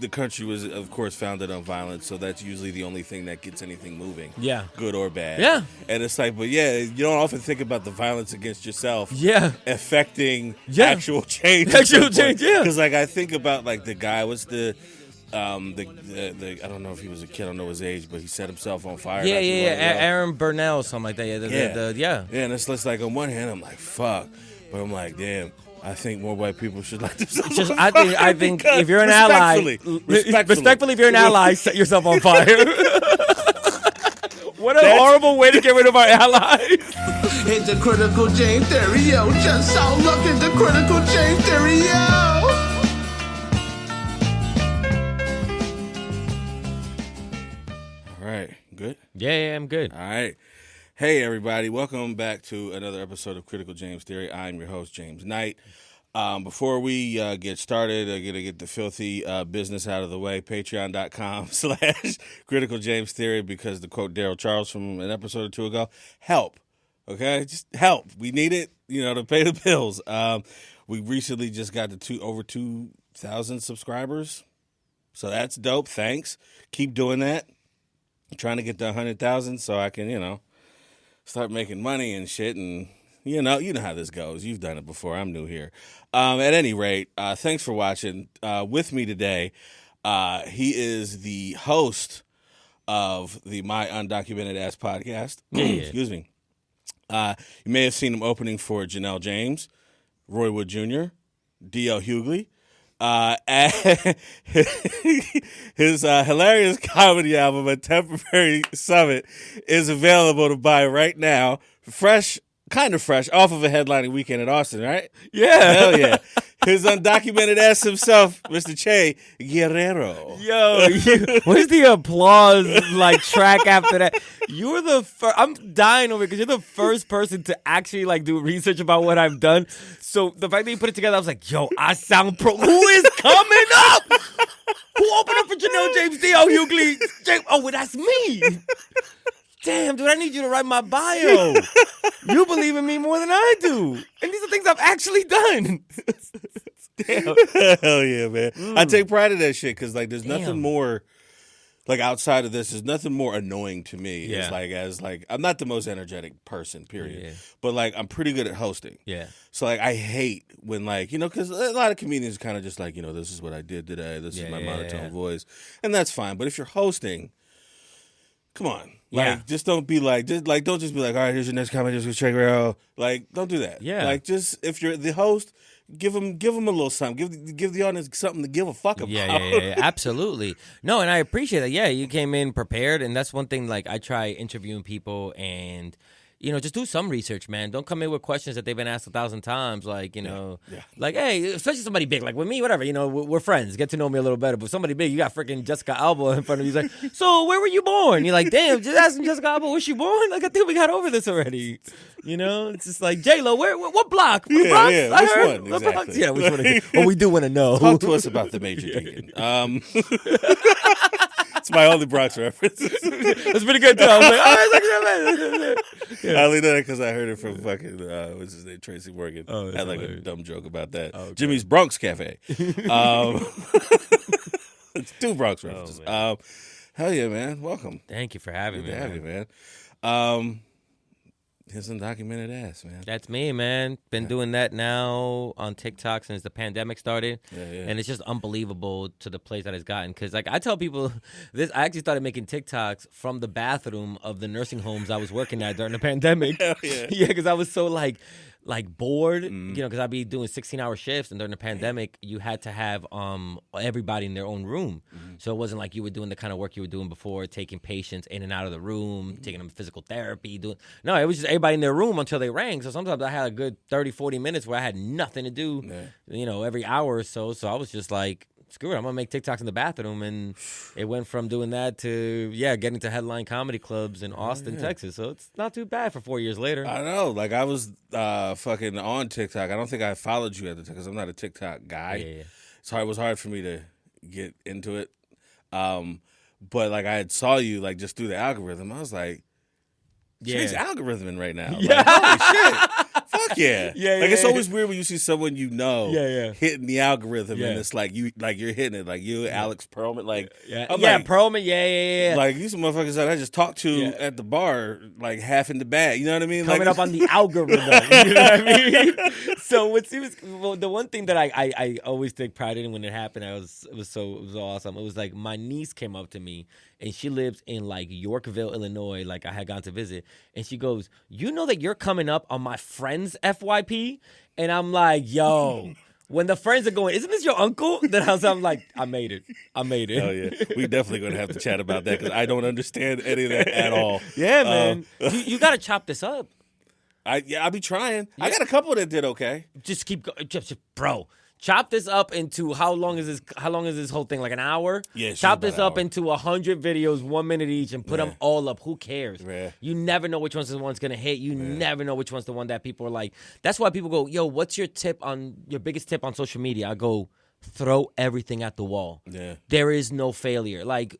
the country was, of course, founded on violence, so that's usually the only thing that gets anything moving. Yeah. Good or bad. Yeah. And it's like, but yeah, you don't often think about the violence against yourself. Yeah. Affecting Yeah. actual change. Actual change, yeah. Because like I think about like the guy, what's the I don't know if he was a kid, I don't know his age, but he set himself on fire. Yeah. Aaron Burnell or something like that. Yeah. Yeah, and it's just like on one hand, I'm like, fuck. But I'm like, damn, I think more white people should light themselves on fire. I think if you're an ally, respectfully, if you're an ally, set yourself on fire. What a horrible way to get rid of our allies. Hit the critical James theory, yo. Just so look at the critical James theory, yo. All right, good? Yeah, I'm good. All right. Hey, everybody. Welcome back to another episode of Critical James Theory. I'm your host, James Knight. Before we get started, I'm going to get the filthy business out of the way. Patreon.com/Critical James Theory, because to quote Daryl Charles from an episode or two ago, help. Okay? Just help. We need it, to pay the bills. We recently just got to over 2,000 subscribers. So that's dope. Thanks. Keep doing that. I'm trying to get to 100,000 so I can, start making money and shit. And, you know how this goes. You've done it before. I'm new here. At any rate, thanks for watching. With me today, he is the host of the My Undocumented Ass podcast. Excuse me. You may have seen him opening for Janelle James, Roy Wood Jr., D.L. Hughley. His hilarious comedy album, A Temporary Summit, is available to buy right now. Kind of fresh, off of a headlining weekend in Austin, right? Yeah. Hell yeah. His undocumented ass himself, Mr. Che Guerrero. Yo, where's the applause track after that? You were the first. I'm dying over it because you're the first person to actually do research about what I've done. So the fact that you put it together, I was like, yo, I sound pro. Who is coming up? Who opened up for Janelle James, D.L. Hughley? Oh, well, that's me. Damn, dude, I need you to write my bio. You believe in me more than I do. And these are things I've actually done. Damn. Hell yeah, man. I take pride in that shit because, there's nothing more, outside of this, there's nothing more annoying to me. Yeah. I'm not the most energetic person, period. Yeah. But, I'm pretty good at hosting. Yeah. So, I hate when, because a lot of comedians kind of just this is what I did today. This is my monotone voice. And that's fine. But if you're hosting, come on. Just don't be don't just be all right, here's your next comment, just with Che Guerrero. Don't do that. Yeah. Just, if you're the host, give them a little something. Give the audience something to give a fuck about. Yeah, absolutely. No, and I appreciate that. Yeah, you came in prepared, and that's one thing, I try interviewing people and, just do some research, man. Don't come in with questions that they've been asked 1,000 times, hey, especially somebody big, with me, whatever, we're friends, get to know me a little better, but somebody big, you got freaking Jessica Alba in front of you, he's like, so where were you born? You're like, damn, just asking Jessica Alba, was she born? I think we got over this already. It's just like, J-Lo, what block? What Bronx? Yeah, I which heard. one? What Exactly. Bronx? Yeah, which one? Well, we do want to know. Talk to us about the Major Deacon. It's my only Bronx reference. That's pretty good, too. I was like, oh, I only know that because I heard it from fucking, what's his name, Tracy Morgan. Oh, I had a hilarious. dumb joke about that. Oh, okay. Jimmy's Bronx Cafe. It's two Bronx references. Oh, Hell yeah, man. Welcome. Thank you for having Good me, to have man. you, man. His undocumented ass, man. That's me, man. Been doing that now on TikTok since the pandemic started. Yeah. And it's just unbelievable to the place that it's gotten. Because, I tell people this, I actually started making TikToks from the bathroom of the nursing homes I was working at during the pandemic. Hell yeah. Yeah, because I was so, bored, because I'd be doing 16-hour shifts, and during the pandemic, you had to have everybody in their own room. So it wasn't like you were doing the kind of work you were doing before, taking patients in and out of the room, taking them physical therapy. No, it was just everybody in their room until they rang. So sometimes I had a good 30, 40 minutes where I had nothing to do, every hour or so. So I was just like, screw it, I'm going to make TikToks in the bathroom. And it went from doing that to, getting to headline comedy clubs in Austin, Texas. So it's not too bad for 4 years later. I know. I was fucking on TikTok. I don't think I followed you at the time because I'm not a TikTok guy. Yeah. So it was hard for me to get into it. But I had saw you just through the algorithm. I was like, Jay's algorithming right now. Holy shit. Fuck Yeah. Yeah, Like, it's yeah, always weird when you see someone Yeah. hitting the algorithm, Yeah. and it's like you're hitting it. Like, you, Alex Perlman. Like, I'm like, Perlman, yeah. like, these some motherfuckers that I just talked to Yeah. at the bar, like, half in the bag. You know what I mean? Coming like, up on the algorithm. You know what I mean? So the one thing that I always take pride in when it happened, it was so awesome. It was like my niece came up to me, and she lives in like Yorkville, Illinois. Like, I had gone to visit, and she goes, "You know that you're coming up on my friend's FYP?" And I'm like, "Yo." When the friends are going, "Isn't this your uncle?" Then I'm like, I made it. Oh, yeah. We definitely going to have to chat about that, because I don't understand any of that at all. Yeah, man. You got to chop this up. I'll be trying. I got a couple that did okay. Just keep going. Bro, chop this up into how long is this whole thing? Like an hour? Yeah, chop this about up an hour. into 100 videos, 1 minute each, and put them all up. Who cares? Yeah. You never know which one's the one's gonna hit. You never know which one's the one that people are like. That's why people go, "Yo, what's your biggest tip on social media?" I go, throw everything at the wall. Yeah. There is no failure. Like,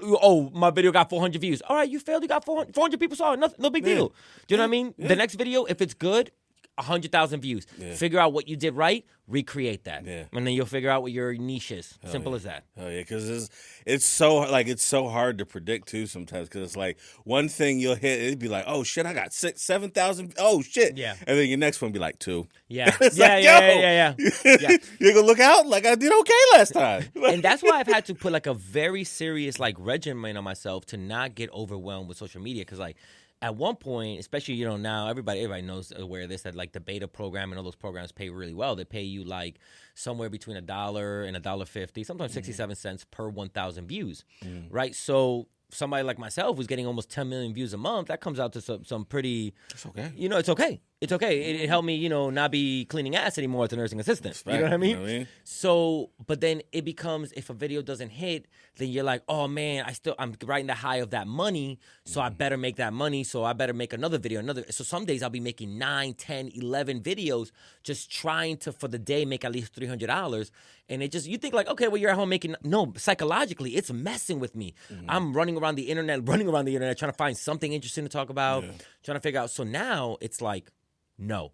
oh, my video got 400 views. All right, you failed. You got 400 people saw it. No big deal. Do you know what I mean? The next video, if it's good, 100,000 views. Yeah. Figure out what you did right, recreate that. Yeah. And then you'll figure out what your niche is. Simple as that. Oh yeah, because it's so hard to predict too sometimes, because it's like one thing you'll hit, it'd be like, oh shit, I got 7,000. Oh shit, Yeah. and then your next one be like 2. Yeah. It's yeah, like, yeah. You're gonna look out like I did okay last time. And that's why I've had to put like a very serious like regimen on myself to not get overwhelmed with social media, because like at one point, especially now everybody knows aware of this, that like the beta program and all those programs pay really well. They pay you like somewhere between $1 and $1.50, sometimes 67 cents per 1,000 views, right? So somebody like myself who's getting almost 10 million views a month, that comes out to some pretty. It's okay. It's okay. It's okay. It helped me, not be cleaning ass anymore as a nursing assistant. You know what I mean? You know what I mean? So, but then it becomes, if a video doesn't hit, then you're like, oh man, I'm riding the high of that money, so I better make that money, so I better make another video, So some days I'll be making 9, 10, 11 videos, just trying to, for the day, make at least $300. And you think like, okay, well, you're at home making, no, psychologically, it's messing with me. I'm running around the internet, trying to find something interesting to talk about, trying to figure out. So now it's like, no,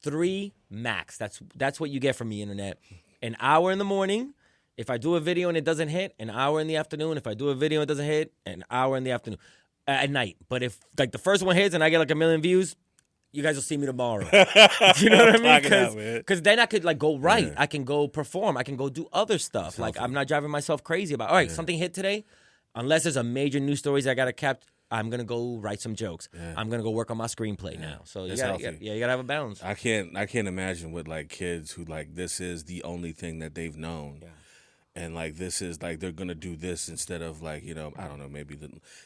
3 max. That's what you get from the internet. An hour in the morning. If I do a video and it doesn't hit, an hour in the afternoon. If I do a video and it doesn't hit, an hour in the afternoon. At night. But if like the first one hits and I get like 1 million views, you guys will see me tomorrow. Do you know what I mean? Because then I could like go write. Yeah. I can go perform. I can go do other stuff. Like I'm not driving myself crazy about, all right, something hit today. Unless there's a major news stories I got to cap, I'm gonna go write some jokes. Yeah. I'm gonna go work on my screenplay now. So you gotta have a balance. I can't imagine with like kids who like this is the only thing that they've known. Yeah. And like this is like they're gonna do this instead of like I don't know, maybe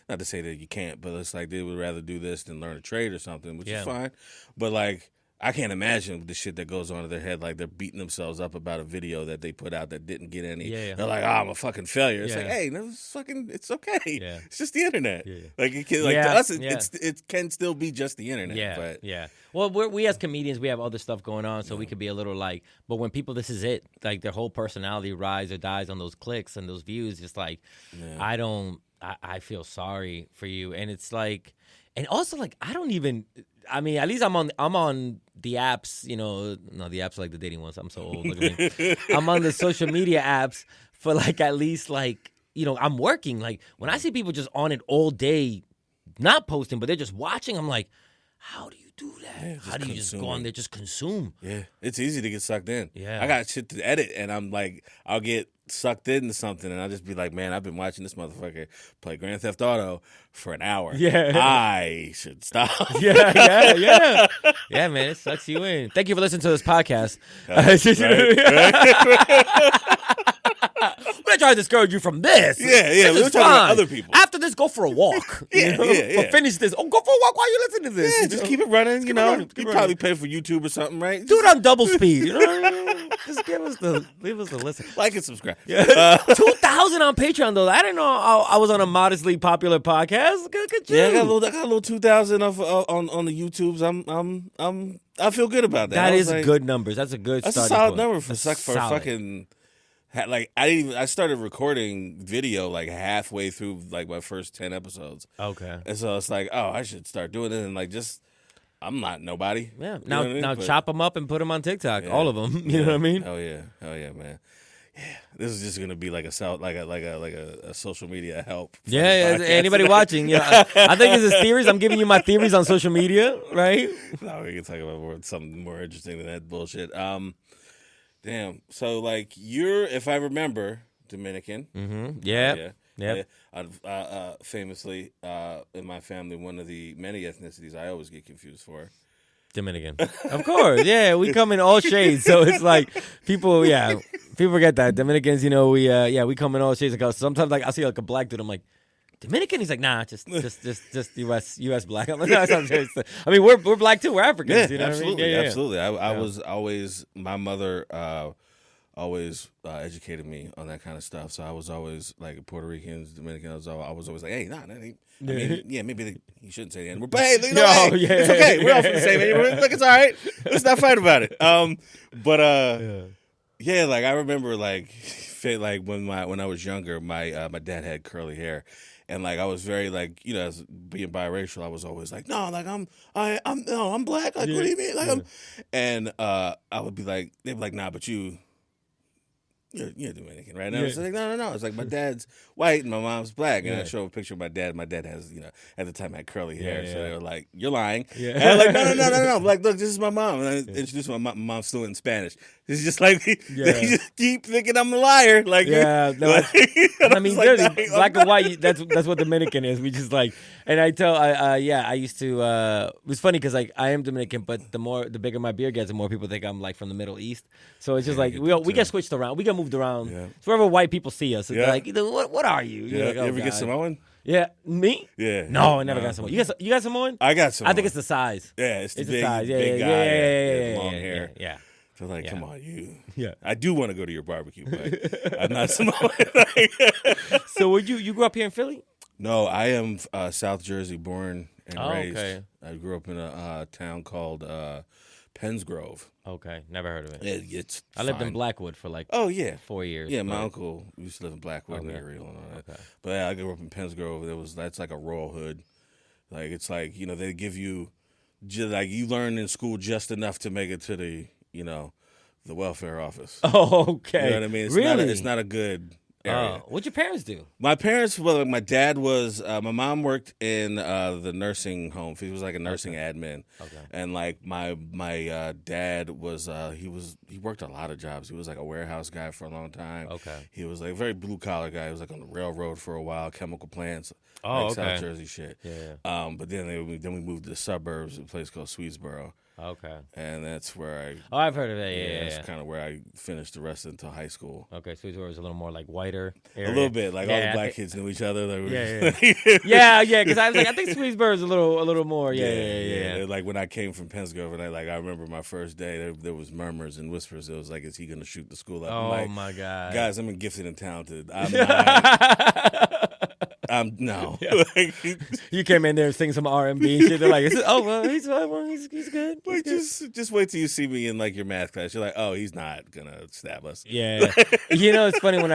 not to say that you can't, but it's like they would rather do this than learn a trade or something, which is fine. But like I can't imagine the shit that goes on in their head. Like they're beating themselves up about a video that they put out that didn't get any. Yeah. They're like, oh, I'm a fucking failure. It's like, hey, no, it's okay. Yeah. It's just the internet. Yeah. Like to us, it can still be just the internet. Yeah. But well, we as comedians, we have other stuff going on, so we could be a little like. But when people, this is it. Like their whole personality rides or dies on those clicks and those views. Just like, I feel sorry for you, and it's like, and also like I don't even. I mean, at least I'm on the apps, the apps are like the dating ones. I'm so old. Look at me. I'm on the social media apps for like at least like, I'm working. Like when I see people just on it all day, not posting, but they're just watching, I'm like, how do you do that? Yeah, how do you just go on there, just consume? Yeah, it's easy to get sucked in. Yeah. I got shit to edit, and I'm like, I'll get sucked into something, and I'll just be like, man, I've been watching this motherfucker play Grand Theft Auto for an hour. Yeah. I should stop. Yeah, man, it sucks you in. Thank you for listening to this podcast. We're trying to discourage you from this. Yeah. We're talking about other people. After this, go for a walk. Yeah. But finish this. Oh, go for a walk while you listen to this. Yeah, just keep it running. You probably pay for YouTube or something, right? Do it on double speed. Just leave us a listen. Like and subscribe. Yeah. 2,000 on Patreon though. I didn't know I was on a modestly popular podcast. Good you. Yeah, I got a little 2,000 on the YouTubes. I feel good about that. That is like, good numbers. That's a good. That's a solid number for fucking. Like I started recording video like halfway through like my first 10 episodes. Okay. And so it's like, oh, I should start doing it and like just I'm not nobody. Yeah. You know what I mean? Now But- chop them up and put them on TikTok. Yeah. All of them. You know what I mean? Hell yeah, man. Yeah, this is just gonna be like a social media help. for the Yeah, podcast anybody today. watching? Yeah, I think this is theories. I'm giving you my theories on social media, right? No, we can talk about something more interesting than that bullshit. Damn. So like you're, if I remember, Dominican. Mm-hmm. Yeah. Yeah. Famously, in my family, one of the many ethnicities I always get confused for. Dominican. Of course. Yeah, we come in all shades. So it's like people forget that. Dominicans, we come in all shades. Like, sometimes like I see like a black dude, I'm like, Dominican? He's like, nah, just US black. I'm like, no, it's not serious. I mean, we're black too. We're Africans. You know Absolutely. what I mean? Absolutely. I was always, my mother always educated me on that kind of stuff. So I was always like Puerto Ricans, Dominicans. I was always like, hey, nah, that ain't. I mean, yeah, maybe you shouldn't say the N-word, but hey, you know, it's okay. We're all from the same neighborhood. Look, it's all right. Let's not fight about it. Yeah, like I remember, like when I was younger, my dad had curly hair, and like I was very like, as being biracial, I was always like, no, like I'm black. Like, what do you mean? Like and I would be like, they'd be like, nah, but you're Dominican, right? And I was like, no. It's like my dad's white and my mom's black. And I show a picture of my dad. My dad has, at the time had curly hair. So they were like, you're lying. Yeah. And I'm like, no. I'm like, look, this is my mom. And I introduced my mom's fluent in Spanish. It's just like, they just keep thinking I'm a liar. Like, I mean, like, really, black and white, that's what Dominican is. We just like, and I tell, I used to, it was funny because like I am Dominican, but the bigger my beard gets, the more people think I'm like from the Middle East. So it's just like, we get switched around. We get moved around. Yeah. So wherever white people see us, it's like, what are you? You're like, you ever get Samoan? Yeah, me? Yeah. No, I never got Samoan. You got Samoan? I got Samoan. I think it's the size. Yeah, it's the size. Big guy. Yeah, long hair. Yeah. So like, come on, you. Yeah. I do want to go to your barbecue, but I'm not Samoan. So you grew up here in Philly? No, I am South Jersey born and raised. Okay. I grew up in a town called Pennsgrove. Okay, never heard of it. It's I lived in fine. Blackwood for like 4 years. Yeah, my uncle used to live in Blackwood and Erie and all that. Okay. But yeah, I grew up in Pennsgrove. That's like a rural hood. Like it's like, they give you like you learn in school just enough to make it to the the welfare office. Oh, okay. You know what I mean? It's not a good area. What'd your parents do? My parents, well, my dad was, my mom worked in the nursing home. He was like a nursing admin. Okay. And like my dad was, he worked a lot of jobs. He was like a warehouse guy for a long time. Okay. He was like a very blue collar guy. He was like on the railroad for a while, chemical plants. South Jersey shit. Yeah. But then we moved to the suburbs, a place called Swedesboro. Okay. And that's where I've heard of it. Yeah. That's kind of where I finished the rest until high school. Okay, Swedesboro was a little more like whiter area. A little bit, like all the black kids knew each other. Like, yeah. Because I was like, I think Swedesboro is a little more. Yeah. Like when I came from Pennsgrove, and I remember my first day, there was murmurs and whispers. It was like, is he going to shoot the school up? Oh my God, guys, I'm gifted and talented. I'm not. No. Yeah. You came in there and sing some R&B and shit. They're like, he's good. Like, just wait till you see me in like your math class. You're like, oh, he's not gonna stab us. Yeah. It's funny when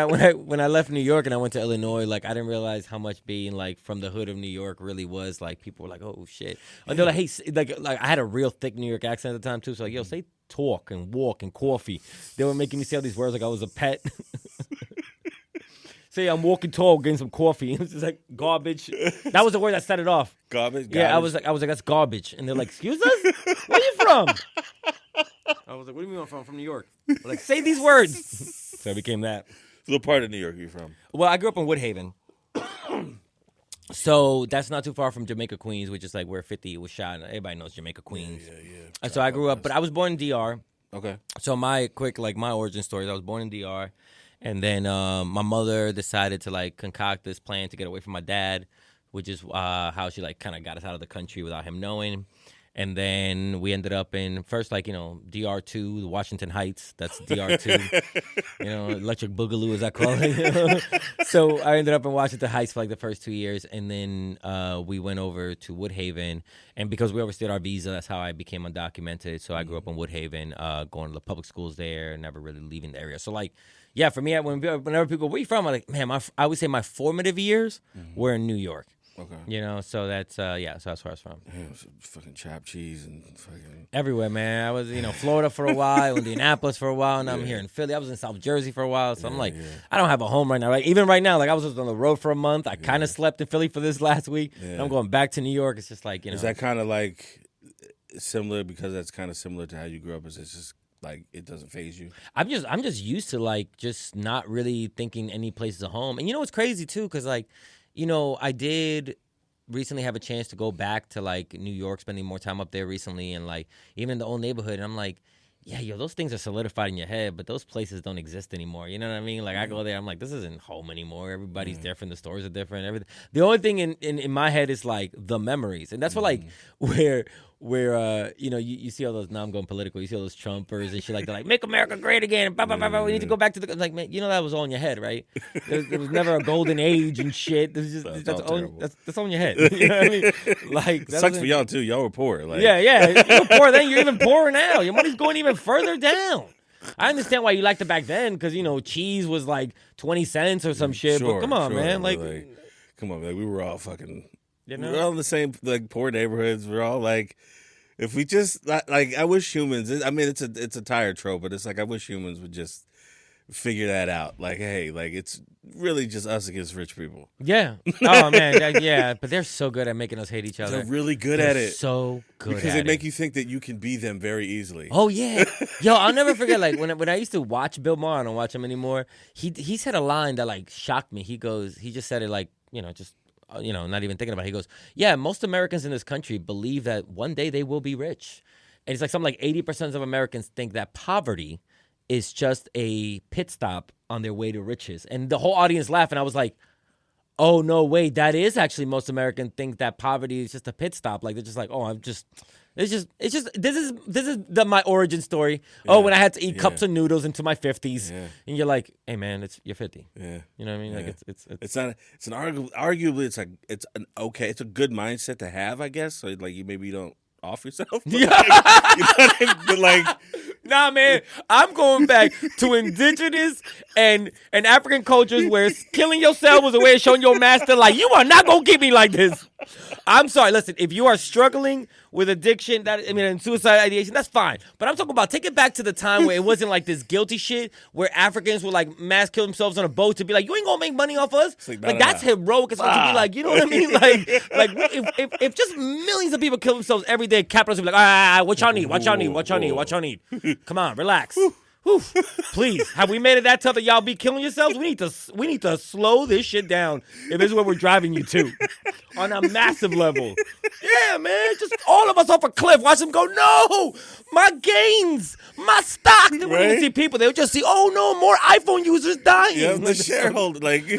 I left New York and I went to Illinois. Like, I didn't realize how much being like from the hood of New York really was. Like, people were like, oh shit. And they're like, hey, like I had a real thick New York accent at the time too. So like, yo, say talk and walk and coffee. They were making me say all these words like I was a pet. Say I'm walking tall, getting some coffee. It was just like garbage. That was the word that set it off. Garbage. Yeah, I was like, that's garbage. And they're like, excuse us? Where are you from? I was like, what do you mean I'm from? I'm from New York. They're like, say these words. So it became that. So what part of New York are you from? Well, I grew up in Woodhaven. So that's not too far from Jamaica, Queens, which is like where 50 was shot. Everybody knows Jamaica, Queens. Yeah. So I grew up, but I was born in DR. Okay. So my origin story is I was born in DR. And then my mother decided to like concoct this plan to get away from my dad, which is how she like kind of got us out of the country without him knowing. And then we ended up in first DR2, Washington Heights. That's DR2. Electric Boogaloo, as I call it. So I ended up in Washington Heights for like the first 2 years, and then we went over to Woodhaven. And because we overstayed our visa, that's how I became undocumented. So I grew up in Woodhaven, going to the public schools there, never really leaving the area. So like. Yeah, for me, whenever people, where you from? I'm like, man, I would say my formative years were in New York. Okay. You know, so that's so that's where I was from. Damn, fucking chopped cheese and fucking Everywhere, man. I was, Florida for a while, Indianapolis for a while, and I'm here in Philly. I was in South Jersey for a while, so I'm like, I don't have a home right now. Right? Even right now, like I was just on the road for a month. I kind of slept in Philly for this last week. And I'm going back to New York. It's just like, Is that kind of like similar because that's kind of similar to how you grew up? Is it's just like it doesn't faze you? I'm just used to like just not really thinking any place is a home. And you know what's crazy too, because like, I did recently have a chance to go back to like New York, spending more time up there recently, and like even in the old neighborhood. And I'm like, yeah, those things are solidified in your head, but those places don't exist anymore. You know what I mean? Like I go there, I'm like, this isn't home anymore. Everybody's different. The stores are different. Everything. The only thing in my head is like the memories, and that's what like where you see all those, now I'm going political, you see all those Trumpers and shit like, they're like, make America great again, blah, blah, blah, blah. We need to go back to the, like, man, that was all in your head, right? There was never a golden age and shit. That's all in your head. You know what I mean? Like, it sucks for y'all too. Y'all were poor. Like. Yeah. You were poor then, you're even poorer now. Your money's going even further down. I understand why you liked it back then, because, cheese was like 20 cents or some shit, but come on, man. Like, come on, man. We were all fucking... We're all in the same like poor neighborhoods. We're all like, if we just like, I wish humans. I mean, it's a tired trope, but it's like I wish humans would just figure that out. Like, hey, like it's really just us against rich people. Yeah. Oh man. But they're so good at making us hate each other. They're really good at it. So good because at they it. make you think that you can be them very easily. Oh yeah. Yo, I'll never forget. Like when I used to watch Bill Maher, I don't watch him anymore. He said a line that like shocked me. He just said it like not even thinking about it. He goes, yeah, most Americans in this country believe that one day they will be rich. And it's like something like 80% of Americans think that poverty is just a pit stop on their way to riches. And the whole audience laughed, and I was like, oh, no, wait, that is actually most Americans think that poverty is just a pit stop. Like, they're just like, oh, this is my origin story. Yeah. Oh, when I had to eat cups of noodles into my 50s. Yeah. And you're like, hey man, you're 50. Yeah. You know what I mean? Like it's arguably it's a good mindset to have, I guess. So like you don't off yourself. But like, you know what I mean? But like, nah, man, I'm going back to indigenous and African cultures where killing yourself was a way of showing your master, like, you are not going to get me like this. I'm sorry. Listen, if you are struggling with addiction, and suicide ideation, that's fine. But I'm talking about take it back to the time where it wasn't like this guilty shit where Africans would like mass kill themselves on a boat to be like, you ain't gonna make money off us. Like that's heroic. It's to be like, you know what I mean? Like if just millions of people kill themselves every day, capitalists would be like, what y'all need? Come on, relax. Whew. Please, have we made it that tough that y'all be killing yourselves? We need to slow this shit down if this is where we're driving you to, on a massive level. Yeah, man, just all of us off a cliff. Watch them go. No, my gains, my stock. They wouldn't even see people. They would just see, oh no, more iPhone users dying. Yeah, the shareholder, like yeah,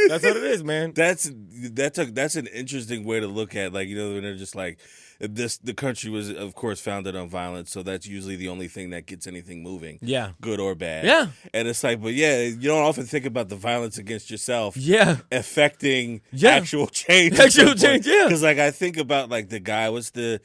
that's what it is, man. That's an interesting way to look at, like, when they're just like. The country was, of course, founded on violence, so that's usually the only thing that gets anything moving. Yeah. Good or bad. Yeah. And it's like, but yeah, you don't often think about the violence against yourself. Yeah. Affecting actual change. Actual change, yeah. Because, like, I think about, like, the guy, what's the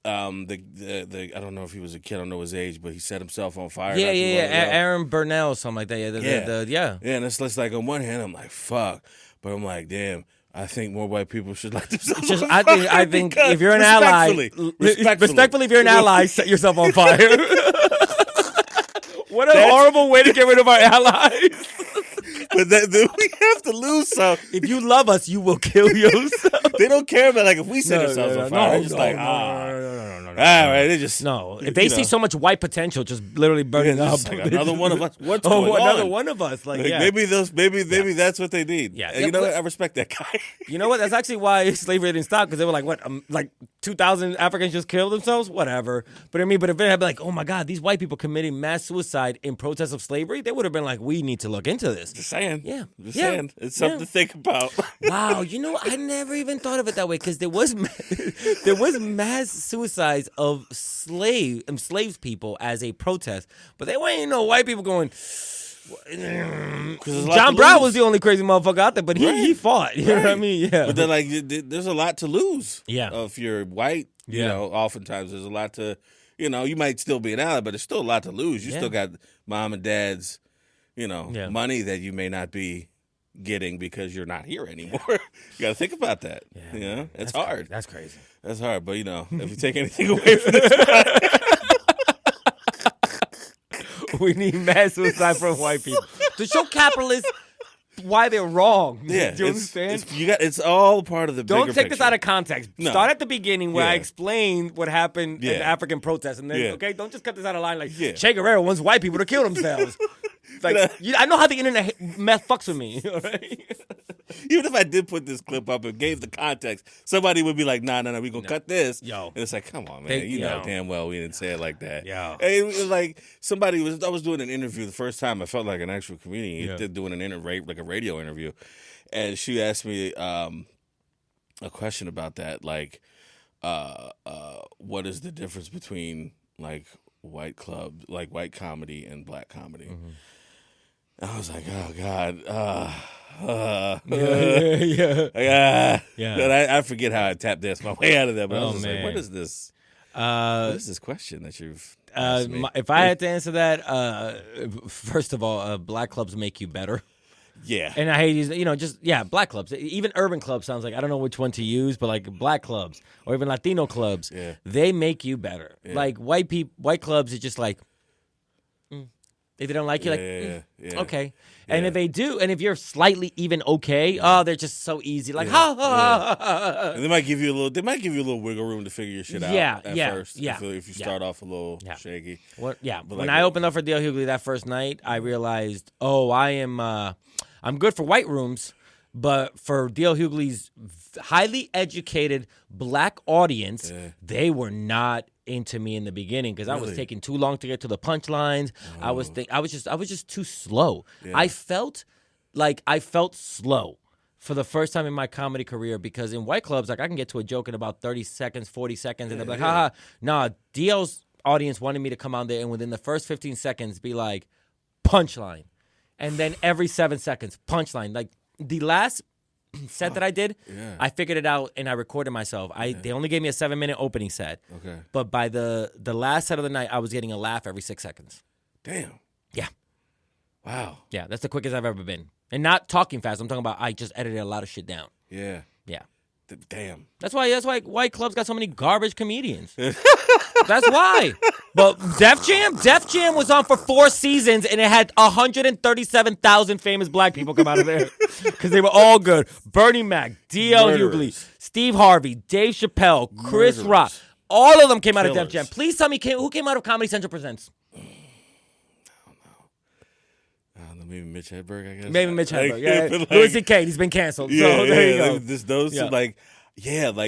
I don't know if he was a kid, I don't know his age, but he set himself on fire. Yeah. Aaron Burnell or something like that. Yeah, and it's just like, on one hand, I'm like, fuck. But I'm like, damn. I think more white people should light themselves on fire. I think if you're an ally, respectfully, if you're an ally, set yourself on fire. What a horrible way to get rid of our allies. But we have to lose some. If you love us, you will kill yourself. They don't care about, like, if we set ourselves on fire. They're just like, all right, they just no. If they see so much white potential, just literally burning up. Like, another one of us. What's going on? Another one of us. Like, yeah. Maybe that's what they need. Yeah. And you know what? I respect that guy. You know what? That's actually why slavery didn't stop, because they were like, what? Like 2,000 Africans just killed themselves. Whatever. But if it had been like, oh my God, these white people committing mass suicide in protest of slavery, they would have been like, we need to look into this. Just saying. Yeah. Just saying. It's something to think about. Wow. I never even thought of it that way, because there was mass suicides of enslaved people as a protest, but they weren't white people going. John Brown was the only crazy motherfucker out there, but he fought. You know what I mean? Yeah. But then, like, there's a lot to lose. Yeah. If you're white, you know, oftentimes there's a lot to, you might still be an ally, but there's still a lot to lose. You still got mom and dad's, money that you may not be getting because you're not here anymore. You got to think about that. Yeah, you know, it's That's hard. crazy. That's crazy. That's hard. But you know, if you take anything away from this, We need mass suicide from white people to show capitalists why they're wrong. yeah, Do you understand? It's all part of the Don't bigger take picture. this out of context. No. Start at the beginning where I Yeah. explained what happened in the Yeah. African protests, and then Yeah. okay, don't just cut this out of line like Yeah. Che Guerrero wants white people to kill themselves. Like I know how the internet meth fucks with me. All right? Even if I did put this clip up and gave the context, somebody would be like, "Nah, we gonna cut this." Yo. And it's like, come on, man, They- you know yo. damn well we didn't say it like that. Yo. And it was like I was doing an interview the first time. I felt like an actual comedian. Yeah. Doing like a radio interview, and she asked me a question about that, like, what is the difference between like white comedy and black comedy? Mm-hmm. I was like, oh God. Yeah. And I forget how I tap dance my way out of that, but I was just like, man. what is this? What is this question that you've asked me? If I had to answer that, first of all, black clubs make you better. Yeah. And I hate using, black clubs. Even urban clubs sounds like, I don't know which one to use, but like black clubs or even Latino clubs, they make you better. Yeah. Like white clubs, it's just like, if they don't like you, Yeah. okay. And Yeah. if they do, and if you're slightly even okay, they're just so easy. Like, ha, ha, ha, ha. And they might give you a little wiggle room to figure your shit out at first. Yeah. If you start off a little shaky. When like I opened up for D.L. Hughley that first night, I realized, I'm good for white rooms, but for D.L. Hughley's highly educated black audience, they were not into me in the beginning because I was taking too long to get to the punchlines. I was just too slow. Yeah. I felt slow for the first time in my comedy career because in white clubs, like I can get to a joke in about 30 seconds, 40 seconds, and they're like, haha. Nah, DL's audience wanted me to come on there and within the first 15 seconds be like, punchline. And then every 7 seconds, punchline. Like the last set that I did, I figured it out and I recorded myself. They only gave me a 7-minute opening set. Okay. But by the last set of the night, I was getting a laugh every 6 seconds. Damn. Yeah. Wow. Yeah, that's the quickest I've ever been. And not talking fast. I'm talking about I just edited a lot of shit down. Yeah. Yeah. Damn. That's why white clubs got so many garbage comedians. That's why. But Def Jam was on for 4 seasons and it had 137,000 famous black people come out of there because they were all good. Bernie Mac, D.L. Hughley, Steve Harvey, Dave Chappelle, Chris Rock. All of them came out of Def Jam. Please tell me who came out of Comedy Central Presents. Maybe Mitch Hedberg, I guess. Maybe Mitch Hedberg. Yeah. Like, Louis C.K. He's been canceled. So there you go. Those two, like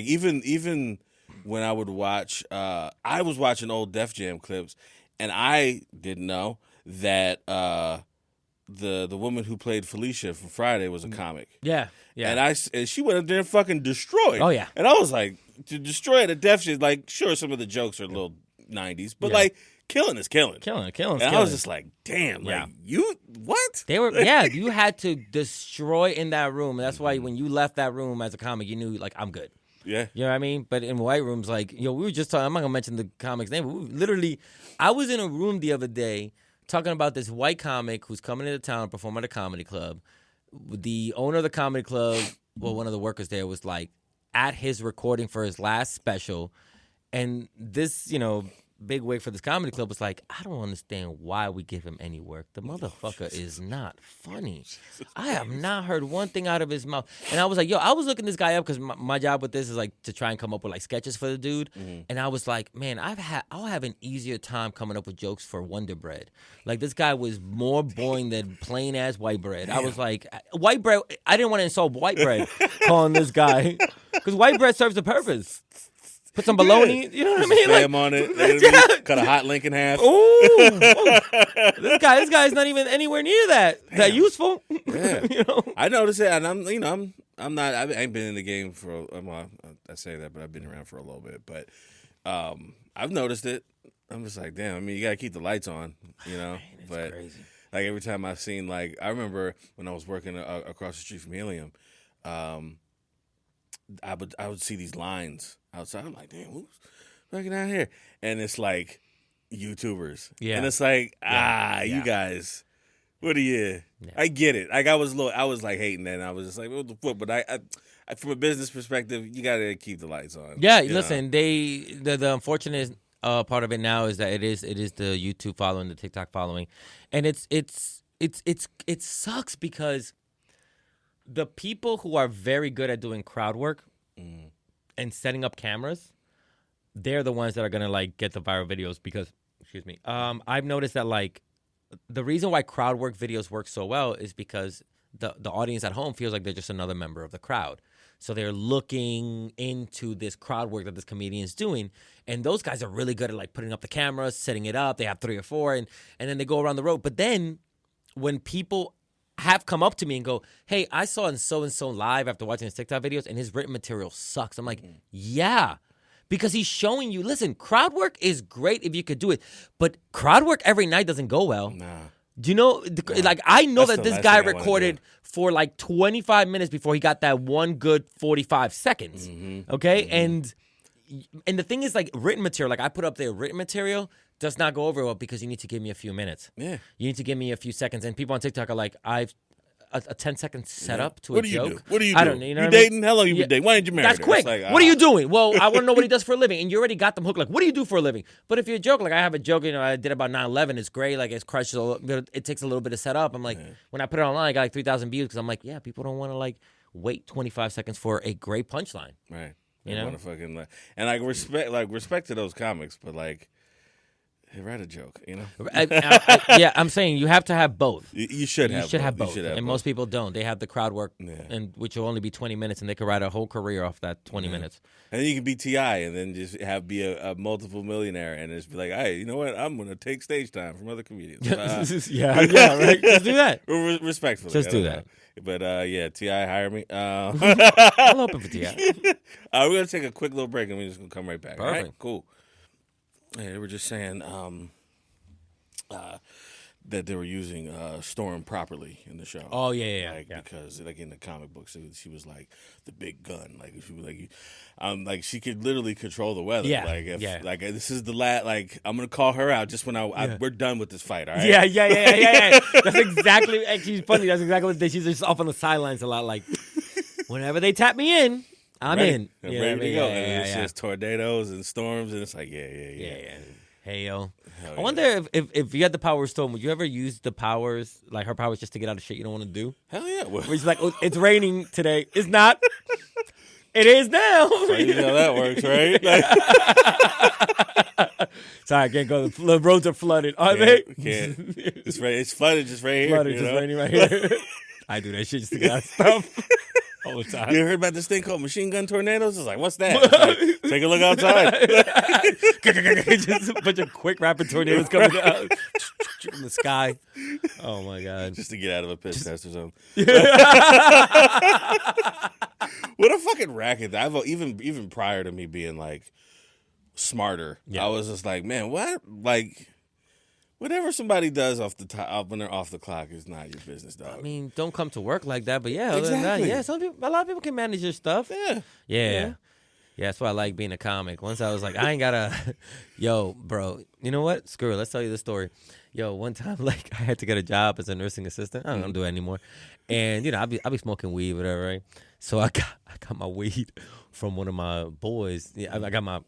even when I would watch, I was watching old Def Jam clips, and I didn't know that the woman who played Felicia from Friday was a comic. Yeah. Yeah. And she went up there and fucking destroyed. Oh, yeah. And I was like, to destroy at a Def Jam, like, sure, some of the jokes are a little 90s, but like, killing is killing. Killing. And I was just like, damn, like, what? They were, you had to destroy in that room. That's why when you left that room as a comic, you knew, like, I'm good. Yeah. You know what I mean? But in white rooms, like, we were just talking, I'm not going to mention the comic's name, but I was in a room the other day talking about this white comic who's coming into town, perform at a comedy club. The owner of the comedy club, one of the workers there was, like, at his recording for his last special. And this, big wig for this comedy club was like, I don't understand why we give him any work. The motherfucker is not funny. I have not heard one thing out of his mouth. And I was like, I was looking this guy up because my job with this is like to try and come up with like sketches for the dude. Mm-hmm. And I was like, man, I'll have an easier time coming up with jokes for Wonder Bread. Like this guy was more boring than plain ass white bread. Damn. I was like, white bread. I didn't want to insult white bread calling this guy because white bread serves a purpose. Put some bologna, you know what I mean? Spam on it. Cut a hot link in half. Ooh. This guy's not even anywhere near that useful. Yeah. I noticed it, and I'm not. I ain't been in the game for. Well, I say that, but I've been around for a little bit. But I've noticed it. I'm just like, damn. I mean, you gotta keep the lights on, Man, but crazy. Like every time I've seen, like, I remember when I was working across the street from Helium. I would see these lines outside. I'm like, damn, who's fucking out here? And it's like YouTubers. Yeah. And it's like, you guys, What do you? Yeah. I get it. Like I was like hating that. And I was just like, what the fuck? But I from a business perspective, you gotta keep the lights on. Yeah, listen. The unfortunate part of it now is that it is the YouTube following, the TikTok following, and it sucks because the people who are very good at doing crowd work and setting up cameras, they're the ones that are gonna like get the viral videos because, excuse me, I've noticed that like. The reason why crowd work videos work so well is because the audience at home feels like they're just another member of the crowd. So they're looking into this crowd work that this comedian is doing. And those guys are really good at like putting up the cameras, setting it up. They have 3 or 4 and then they go around the road. But then when people have come up to me and go, hey, I saw so-and-so live after watching his TikTok videos and his written material sucks. I'm like, yeah. Because he's showing you, listen, crowd work is great if you could do it, but crowd work every night doesn't go well. Nah. Do you know, like, I know that this guy recorded for like 25 minutes before he got that one good 45 seconds, okay? Mm-hmm. And the thing is, like, written material, like I put up there, written material does not go over well because you need to give me a few minutes. Yeah. You need to give me a few seconds. And people on TikTok are like, I've a 10-second setup to a joke. What do you do? I don't know. You know you dating? How long you been dating? Why didn't you marry That's her? quick. Like, what are you doing? Well, I want to know what he does for a living. And you already got them hooked. Like, what do you do for a living? But if you're a joke, like I have a joke, I did about 9/11. It's great. Like, it's crushed. It takes a little bit of setup. I'm like, when I put it online, I got like 3,000 views because I'm like, yeah, people don't want to like wait 25 seconds for a great punchline. Right. You know? Want to fucking and like respect to those comics, but like. Hey, write a joke, you know? Yeah, I'm saying you have to have both. You should have both. And most people don't. They have the crowd work, and which will only be 20 minutes, and they could write a whole career off that 20 minutes. And then you can be T.I. and then just be a multiple millionaire and just be like, hey, you know what? I'm going to take stage time from other comedians. Yeah, right? Just do that. Respectfully. Just do that. But, yeah, T.I., hire me. I'm open for T.I. We're going to take a quick little break, and we're just going to come right back. Perfect. All right? Cool. Yeah, they were just saying that they were using Storm properly in the show. Oh yeah. Because like in the comic books, she was like the big gun. Like she was like she could literally control the weather. Yeah. Like this is the like I'm gonna call her out just when we're done with this fight. All right. Yeah. That's exactly. Actually, funny. That's exactly what she's just off on the sidelines a lot. Like whenever they tap me in. I'm in. I'm ready to go. And it's just tornadoes and storms, and it's like, yeah. Hey, yo. I wonder if you had the power of storm, would you ever use the powers, like her powers, just to get out of shit you don't want to do? Hell yeah. Where it's like, oh, it's raining today. It's not. It is now. So you know how that works, right? Sorry, I can't go. The roads are flooded. Are they? Can't. It's flooded just right here. Flooded, just raining right here. I do that shit just to get out of stuff. All the time. You ever heard about this thing called machine gun tornadoes? It's like, what's that? It's like, take a look outside. Just a bunch of quick rapid tornadoes coming out in the sky. Oh my god! Just to get out of a piss test or something. What a fucking racket! Even prior to me being like smarter, I was just like, man, what? Like, whatever somebody does off the top when they're off the clock is not your business, dog. I mean, don't come to work like that. But yeah, other than that, yeah, a lot of people can manage your stuff. Yeah. That's why I like being a comic. Once I was like, I ain't gotta, yo, bro. You know what? Screw it. Let's tell you the story. Yo, one time, like, I had to get a job as a nursing assistant. I don't do it anymore. And I'll be smoking weed, whatever, right? So I got my weed from one of my boys. Yeah, I got my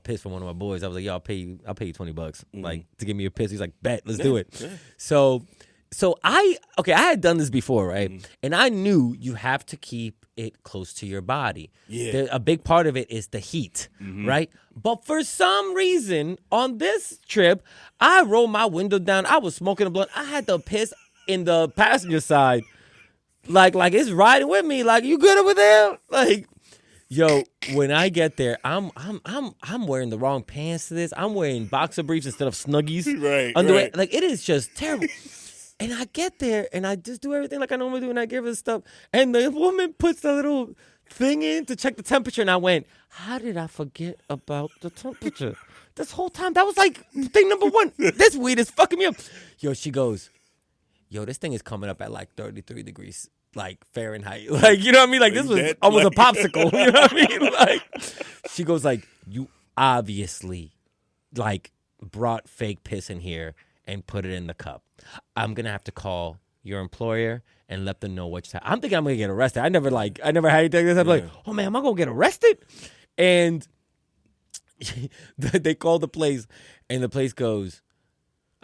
piss from one of my boys. I was like, yo, I'll pay you $20, like, to give me a piss. He's like, bet, let's do it. Yeah. So I had done this before, right? And I knew you have to keep it close to your body. Yeah. A big part of it is the heat, right? But for some reason, on this trip, I rolled my window down. I was smoking a blunt. I had the piss in the passenger side. Like it's riding with me. Like, you good over there? Like, yo, when I get there, I'm wearing the wrong pants to this. I'm wearing boxer briefs instead of Snuggies. Right. Like, it is just terrible. And I get there, and I just do everything like I normally do, and I give her the stuff. And the woman puts the little thing in to check the temperature, and I went, how did I forget about the temperature? This whole time, that was like thing number one. This weed is fucking me up. Yo, she goes, yo, this thing is coming up at like 33 degrees, like Fahrenheit. Like, you know what I mean? Like, this was almost a popsicle. You know what I mean? Like, she goes like, you obviously, like, brought fake piss in here. and put it in the cup. I'm going to have to call your employer and let them know what's happening. I'm thinking I'm going to get arrested. I never had anything like this. I'm like, oh, man, am I going to get arrested? And they call the place, and the place goes,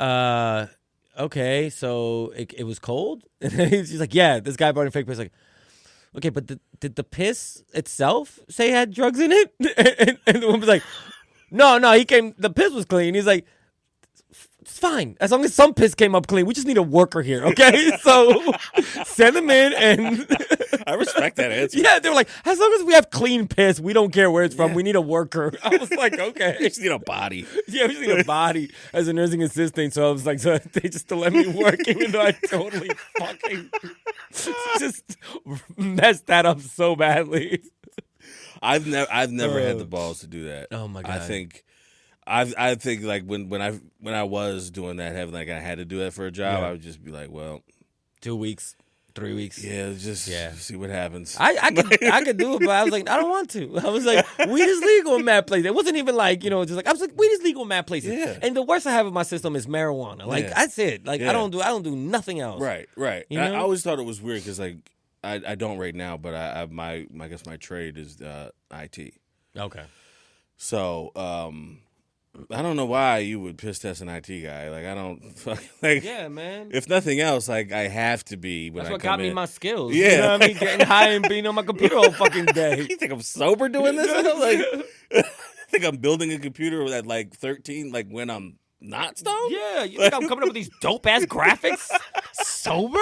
okay, so it was cold? And she's like, yeah, this guy brought in fake piss. Like, okay, but did the piss itself say it had drugs in it? And the woman's like, no, the piss was clean. He's like, it's fine. As long as some piss came up clean. We just need a worker here, okay? So send them in and... I respect that answer. Yeah, they were like, as long as we have clean piss, we don't care where it's from. We need a worker. I was like, okay. We just need a body. Yeah, we just need a body as a nursing assistant. So I was like, so they just let me work, even though I totally fucking just messed that up so badly. I've never had the balls to do that. Oh my God. I think like when I was doing that, having like I had to do that for a job, I would just be like, well, 2 weeks, 3 weeks. Yeah, just see what happens. I could do it, but I was like, I don't want to. I was like, weed is legal in mad places. It wasn't even like, just like, I was like, weed is legal in mad places. Yeah. And the worst I have in my system is marijuana. Like that's it. Like I don't do nothing else. Right. I always thought it was weird because like I don't right now, but I guess my trade is IT. Okay. So I don't know why you would piss test an IT guy. Like I don't like. Yeah, man. If nothing else, like I have to be when That's I what come got me in. my skills. Yeah, you know what I mean. Getting high and being on my computer all fucking day. You think I'm sober doing this? I'm like, I think I'm building a computer at like 13, like when I'm not stoned. Yeah, you think I'm coming up with these dope ass graphics sober?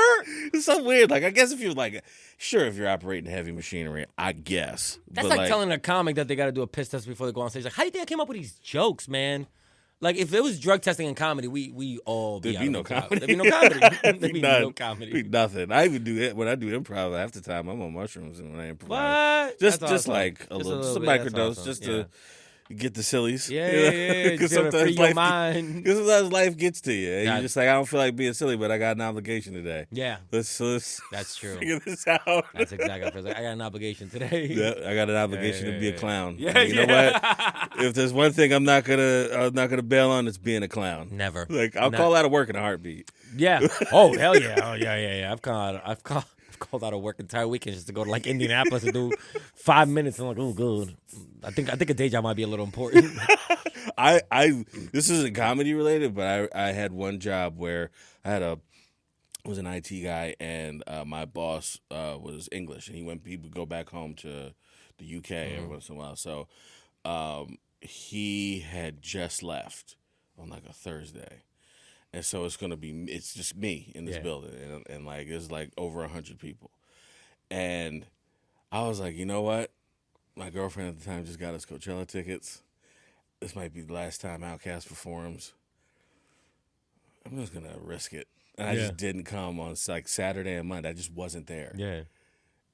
It's so weird. Like I guess if you're like, sure, if you're operating heavy machinery, I guess. That's but like telling a comic that they got to do a piss test before they go on stage. Like, how do you think I came up with these jokes, man? Like, if it was drug testing and comedy, we all be There'd be no comedy. There'd be no comedy. There'd be no comedy. Be nothing. I even do it when I do improv. Half the time, I'm on mushrooms and when I improvise. What? Just awesome. like a little bit, microdose, awesome. just to get the sillies. Yeah. Because sometimes life, mind. sometimes life gets to you. And you're just like, I don't feel like being silly, but I got an obligation today. Yeah. Let's That's true. figure this out. That's exactly what I feel like. I got an obligation today. Yeah, I got an obligation to be a clown. Yeah, you know what? If there's one thing I'm not gonna bail on, it's being a clown. Never. Like I'll call out of work in a heartbeat. Yeah. Oh hell yeah. Oh yeah. I've called out of work entire weekend just to go to like Indianapolis and do 5 minutes. I'm like, oh good. I think a day job might be a little important. This isn't comedy related, but I had one job where I was an IT guy and my boss was English and he would go back home to the UK every once in a while. So he had just left on like a Thursday. And so it's just me in this building and like there's like over 100 people. And I was like, you know what? My girlfriend at the time just got us Coachella tickets. This might be the last time Outkast performs. I'm just gonna risk it. And I just didn't come on like Saturday and Monday. I just wasn't there. Yeah.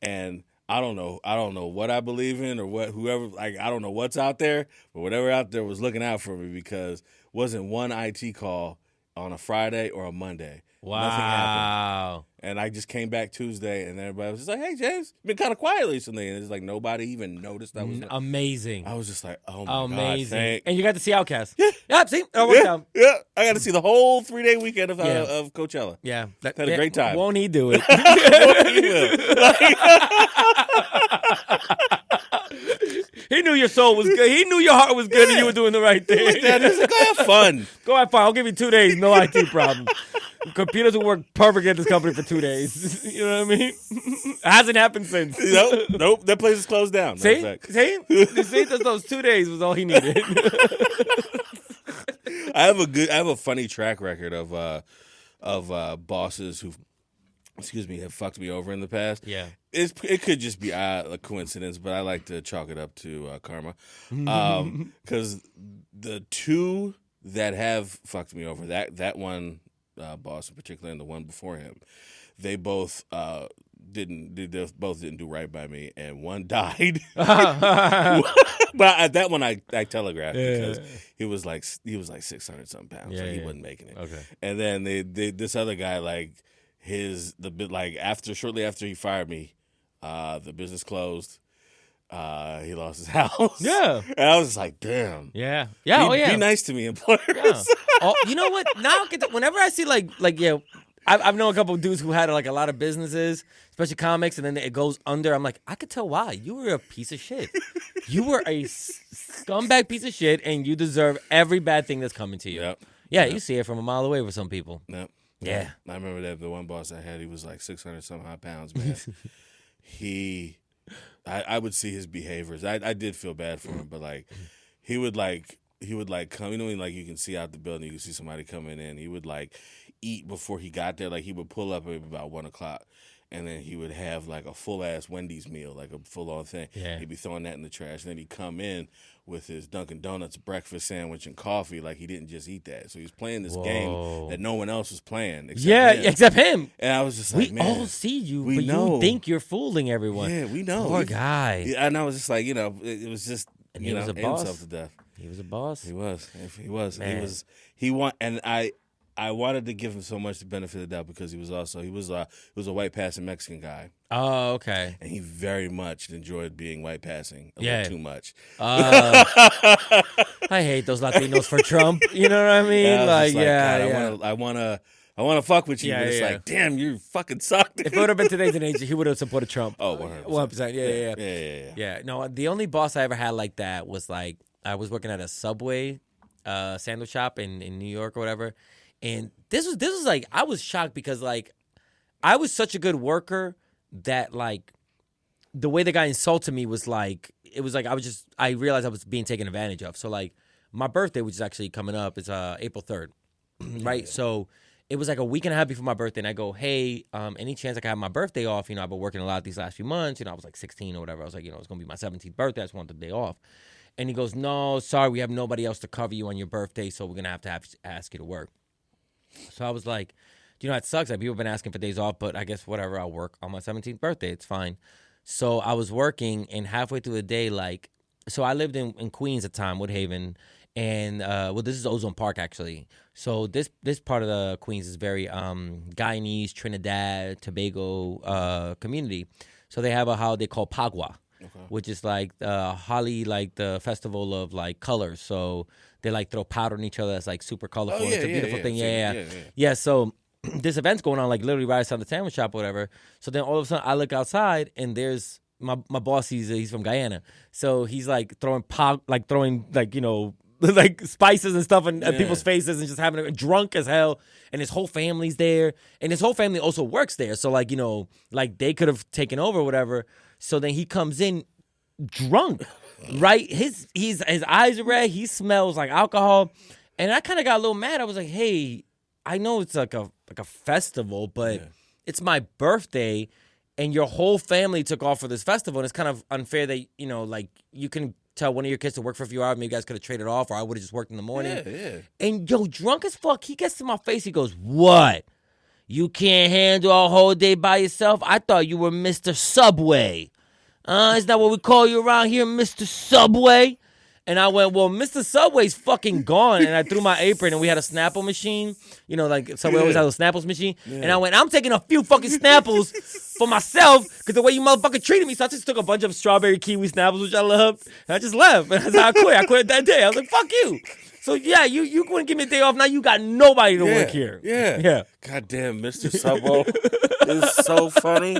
And I don't know what I believe in or whoever, like, I don't know what's out there, but whatever out there was looking out for me because wasn't one IT call on a Friday or a Monday. Wow. Nothing happened. And I just came back Tuesday and everybody was just like, hey, James, been kind of quiet recently. And it's like nobody even noticed I was amazing. I was just like, oh my amazing. God. And you got to see Outkast. Yeah. See? It worked out. Yeah. I got to see the whole 3-day weekend of Coachella. Yeah. Had a great time. Won't he do it? He knew your soul was good. He knew your heart was good and you were doing the right thing. Like that. It's like, go have fun. Go have fun. I'll give you 2 days. No IT problem. Computers will work perfect at this company for 2 days. You know what I mean? It hasn't happened since. Nope. That place is closed down. See? Those 2 days was all he needed. I have a funny track record of bosses who, have fucked me over in the past. Yeah. It could just be a coincidence, but I like to chalk it up to karma. Because the two that have fucked me over, that one boss in particular and the one before him, they both didn't do right by me, and one died. But that one I telegraphed because he was like 600 something pounds, so he wasn't making it. Okay. And then this other guy shortly after he fired me, the business closed. he lost his house. Yeah. And I was just like, damn. Yeah. Be nice to me, employers. Yeah. Oh, you know what? Now, whenever I see I've known a couple of dudes who had like a lot of businesses, especially comics, and then it goes under. I'm like, I could tell why. You were a piece of shit. You were a scumbag piece of shit, and you deserve every bad thing that's coming to you. Yep. Yeah, you see it from a mile away with some people. Yep. Yeah. I remember that the one boss I had, he was like 600 some odd pounds, man. I would see his behaviors. I did feel bad for him, but like he would come, when like you can see out the building, you can see somebody coming in. He would like eat before he got there. Like he would pull up at about 1:00. And then he would have like a full-ass Wendy's meal, like a full-on thing. Yeah. He'd be throwing that in the trash. And then he'd come in with his Dunkin' Donuts breakfast sandwich and coffee like he didn't just eat that. So he was playing this game that no one else was playing except him. And I was just like, we man. all see you, we but know. you think you're fooling everyone. Yeah, we know. Poor guy. Yeah, and I was just like, it was just, And he was a boss. himself to death. He was a boss. He was. Man. And I wanted to give him so much the benefit of the doubt because he was a white passing Mexican guy. Oh, okay. And he very much enjoyed being white passing a Yeah. little too much. I hate those Latinos for Trump. You know what I mean? And I was just yeah. God, I want to fuck with you. Yeah, but it's yeah. like, damn, you fucking suck. If it would have been today's age, he would have supported Trump. Oh, 100%. 100%. Yeah. Yeah. No, the only boss I ever had like that was like I was working at a Subway sandwich shop in New York or whatever. And this was like I was shocked because like I was such a good worker that like the way the guy insulted me was like it was like I realized I was being taken advantage of. So like my birthday, which is actually coming up, is April 3rd. Right? So it was like a week and a half before my birthday, and I go, hey, any chance I can have my birthday off? I've been working a lot these last few months. I was like 16 or whatever. I was like, it's gonna be my 17th birthday. I just want the day off. And he goes, no, sorry, we have nobody else to cover you on your birthday, so we're gonna have to ask you to work. So I was like, it sucks. Like, people have been asking for days off, but I guess whatever, I'll work on my 17th birthday. It's fine. So I was working, and halfway through the day, so I lived in Queens at the time, Woodhaven, and this is Ozone Park actually. So this part of the Queens is very Guyanese, Trinidad, Tobago community. So they have a holiday called Pagua. Okay. Which is like Holi, like the festival of like colors. So they like throw powder on each other. That's like super colorful. Oh, yeah, it's a beautiful thing. Yeah. Yeah. So this event's going on like literally right outside the sandwich shop or whatever. So then all of a sudden I look outside and there's my boss. He's from Guyana. So he's like throwing like spices and stuff in people's faces and just having drunk as hell. And his whole family's there. And his whole family also works there. So like they could have taken over or whatever. So then he comes in drunk, right? His eyes are red. He smells like alcohol, and I kind of got a little mad. I was like, "Hey, I know it's like a festival, but it's my birthday, and your whole family took off for this festival, and it's kind of unfair that like you can tell one of your kids to work for a few hours. Maybe you guys could have traded off, or I would have just worked in the morning." Yeah. And drunk as fuck, he gets to my face. He goes, "What? You can't handle a whole day by yourself? I thought you were Mr. Subway. Is that what we call you around here, Mr. Subway?" And I went, well, Mr. Subway's fucking gone. And I threw my apron, and we had a Snapple machine. Like Subway always has a Snapples machine. Yeah. And I went, I'm taking a few fucking Snapples for myself because the way you motherfucker treated me. So I just took a bunch of strawberry kiwi Snapples, which I loved, and I just left. And that's how I quit. I quit that day. I was like, fuck you. So, yeah, you couldn't give me a day off. Now you got nobody to work here. Yeah. Goddamn, Mr. Subway is so funny.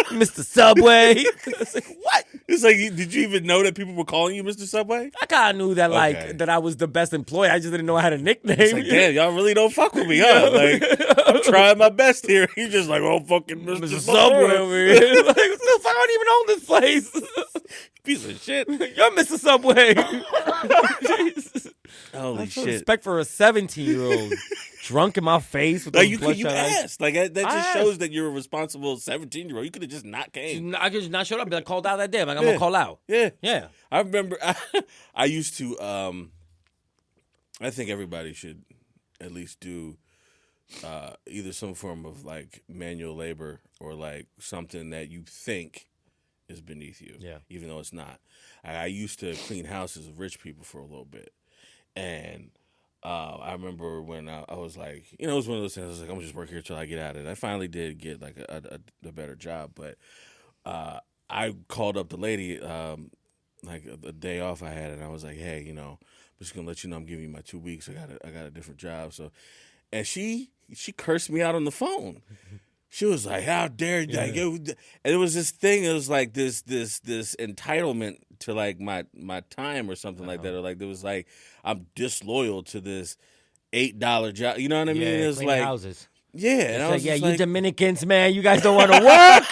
Mr. Subway. It's like, what? It's like, did you even know that people were calling you Mr. Subway? I kind of knew that, that I was the best employee. I just didn't know I had a nickname. It's like, damn, y'all really don't fuck with me, huh? Like, I'm trying my best here. He's just like, oh, fucking Mr. Subway over here. Like, what the fuck? I don't even own this place. Piece of shit. You're Mr. Subway. Holy shit. Respect for a 17-year-old. Drunk in my face with those you asked. Like, that just shows that you're a responsible 17-year-old. You could have just not came. I could just not showed up. Be like, called out that day. I'm like, I'm going to call out. Yeah. I remember I used to, I think everybody should at least do either some form of, like, manual labor or, like, something that you think is beneath you, even though it's not. I used to clean houses of rich people for a little bit. And I remember when I was like, it was one of those things. I was like, I'm gonna just work here till I get out of it. I finally did get like a better job, but I called up the lady like a day off I had, and I was like, hey, I'm just gonna let you know I'm giving you my 2 weeks. I got a different job. So, and she cursed me out on the phone. She was like, how dare you? Like, and it was this thing. It was like this entitlement to like my time or something like that. Or like, there was like, I'm disloyal to this $8 job. You know what I mean? It was like houses. Yeah. And I was like, just you like, Dominicans, man, you guys don't want to work.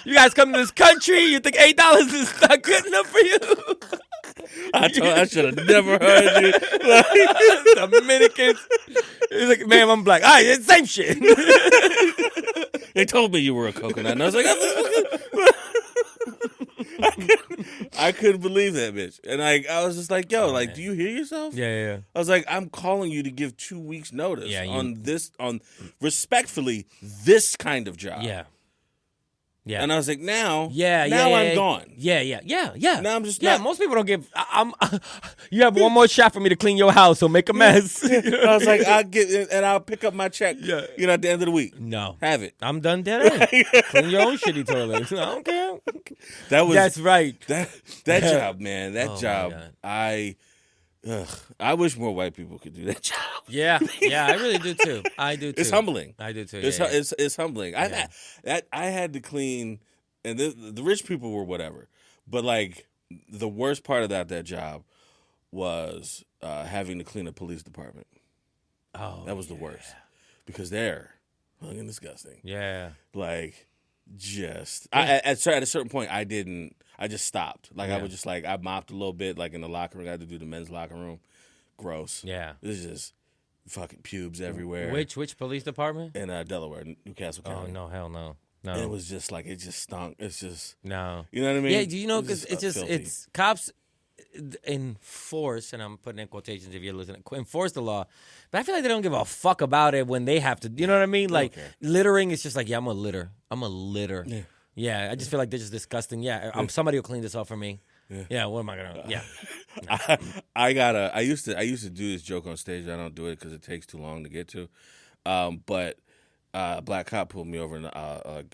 You guys come to this country, you think $8 is not good enough for you? I should have never heard you. Dominicans. He's like, man, I'm black. All right, it's the same shit. They told me you were a coconut. And I was like, I couldn't believe that bitch. And I was just like, yo, do you hear yourself? Yeah. I was like, I'm calling you to give 2 weeks notice on respectfully, this kind of job. Yeah. Yeah. And I was like, now I'm gone. Yeah. Now I'm just most people don't give. You have one more shot for me to clean your house, so make a mess. I was like, I'll pick up my check. Yeah. At the end of the week. No, have it. I'm done dead. Clean your own shitty toilet. I don't care. That's right. That job, man. That Oh, job. my God. I wish more white people could do that job. Yeah, I really do too. I do too. It's humbling. I do too. It's humbling. Yeah. I had to clean, and the rich people were whatever, but like the worst part of that job was having to clean a police department. Oh, that was the worst because they're fucking disgusting. Yeah, like just at a certain point I just stopped. Like I would just I mopped a little bit like in the locker room. I had to do the men's locker room. Gross. Yeah, this is just fucking pubes everywhere. Which police department? In Delaware, Newcastle County. Oh no, hell no. No. And it was just like, it just stunk. It's just no. You know what I mean? Yeah, do you know because filthy. it's cops enforce, and I'm putting in quotations if you're listening, enforce the law, but I feel like they don't give a fuck about it when they have to. You know what I mean? Like littering, it's just like, I'm a litter. Yeah, I just feel like they're just disgusting. Yeah, somebody will clean this up for me. Yeah, what am I gonna? Yeah, I used to do this joke on stage. I don't do it because it takes too long to get to. But a black cop pulled me over a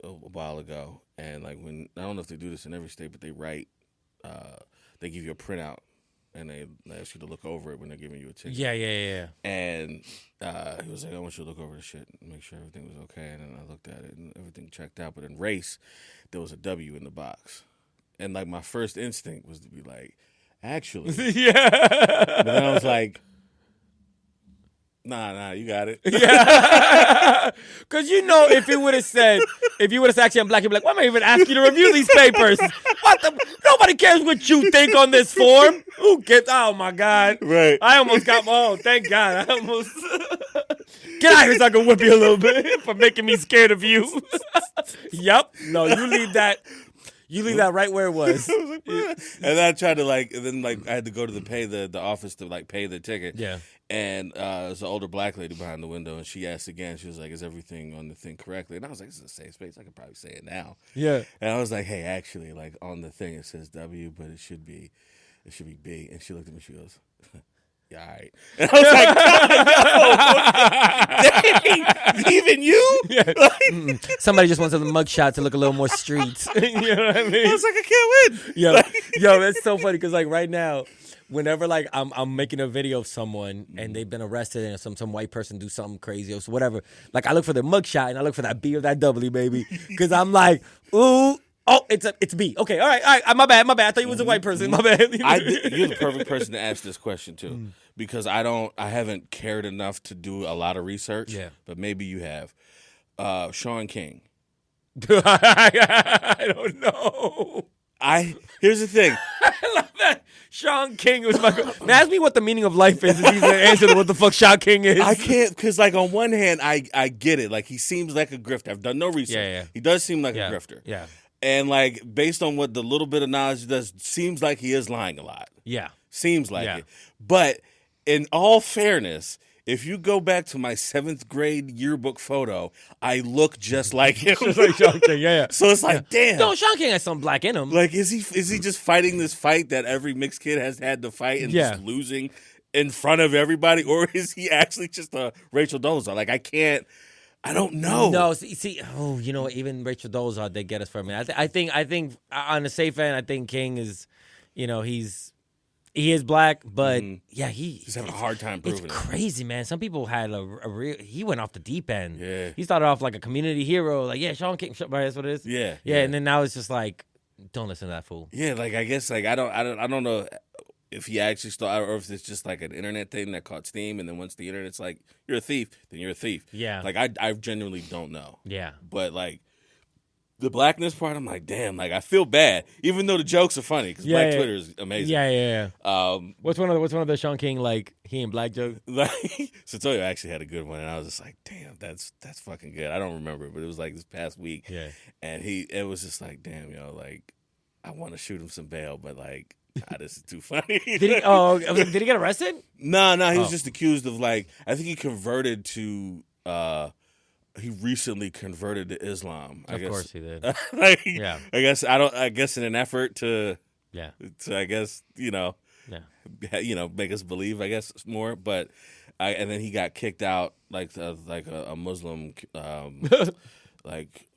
while ago, and like when I don't know if they do this in every state, but they write, they give you a printout, and they ask you to look over it when they're giving you a ticket. Yeah. And he was like, I want you to look over the shit and make sure everything was okay. And then I looked at it and everything checked out. But in race, there was a W in the box. And like my first instinct was to be like, actually. Yeah. But then I was like, nah, you got it. Yeah. Because if you would have said actually I'm black, you'd be like, why am I even asking you to review these papers? Nobody cares what you think on this form. Who cares? Oh my God. Right. I almost got thank God. I almost get out here so I can whip you a little bit for making me scared of you. Yep. No, you leave that right where it was. And then I tried to I had to go to the office to pay the ticket. Yeah. And there's an older black lady behind the window, and she asked again. She was like, "Is everything on the thing correctly?" And I was like, "This is a safe space. I could probably say it now." Yeah. And I was like, "Hey, actually, like on the thing it says W, but it should be B." And she looked at me. She goes, "Yeah, all right." And I was like, "Dang, even you?" Yeah. Somebody just wants a mugshot to look a little more street. You know what I mean? I was like, "I can't win." Yo, that's so funny because right now, whenever I'm making a video of someone and they've been arrested and some white person do something crazy or whatever, I look for the mugshot and I look for that B or that W, baby, because I'm like, ooh. Oh, it's B. Okay, all right. My bad. I thought you was a white person. My bad. You're the perfect person to ask this question to, because I haven't cared enough to do a lot of research. Yeah, but maybe you have. Shaun King. I don't know. Here's the thing. I love that. Shaun King was my. Ask me what the meaning of life is. He's the answer to what the fuck Shaun King is. I can't, because on one hand I get it. Like he seems like a grifter. I've done no research. Yeah. He does seem like a grifter. Yeah. And based on what the little bit of knowledge he does, seems like he is lying a lot. Yeah. Seems like it. But in all fairness, if you go back to my 7th grade yearbook photo, I look just like him. Just like Shaun King, yeah. So it's like, damn. No, Shaun King has some black in him. Like, is he just fighting this fight that every mixed kid has had to fight and just losing in front of everybody? Or is he actually just a Rachel Dolezal? Like, I can't I don't know. No, you know, even Rachel Dolezal, they get us from it. I think on the safe end, I think King is, you know, he is black, but yeah, he's having a hard time proving it's crazy, man. Some people had a real. He went off the deep end. Yeah, he started off like a community hero, like Shaun King. Right, that's what it is. Yeah, and then now it's just like, don't listen to that fool. Yeah, like I guess like I don't know if he actually started or if it's just like an internet thing that caught steam, and then once the internet's like you're a thief, then you're a thief. Yeah, like I genuinely don't know. Yeah, but like the blackness part, I'm like, damn, like I feel bad, even though the jokes are funny because Black Twitter is amazing. Yeah. What's one of the Shaun King like he and black jokes? Like Satoyo actually had a good one, and I was just like, damn, that's fucking good. I don't remember it, but it was like this past week. Yeah, and it was just like, damn, yo, like I want to shoot him some bail, but like. This is too funny. Did he get arrested? No, he was just accused of like I think he converted to he recently converted to Islam. I guess. Of course he did. Like, yeah. I guess in an effort to I guess make us believe I guess more, but and then he got kicked out like a Muslim like.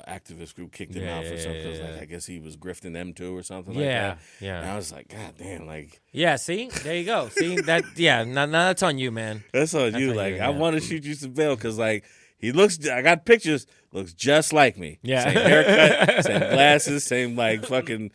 Activist group kicked him out for something because like I guess he was grifting them too or something like that. Yeah. And I was like, God damn, like. Yeah. See, there you go. See that? Yeah. Now that's on you, man. That's on you. Like I want to shoot you some bail because like he looks. I got pictures. Looks just like me. Yeah. Same haircut, same glasses, same like fucking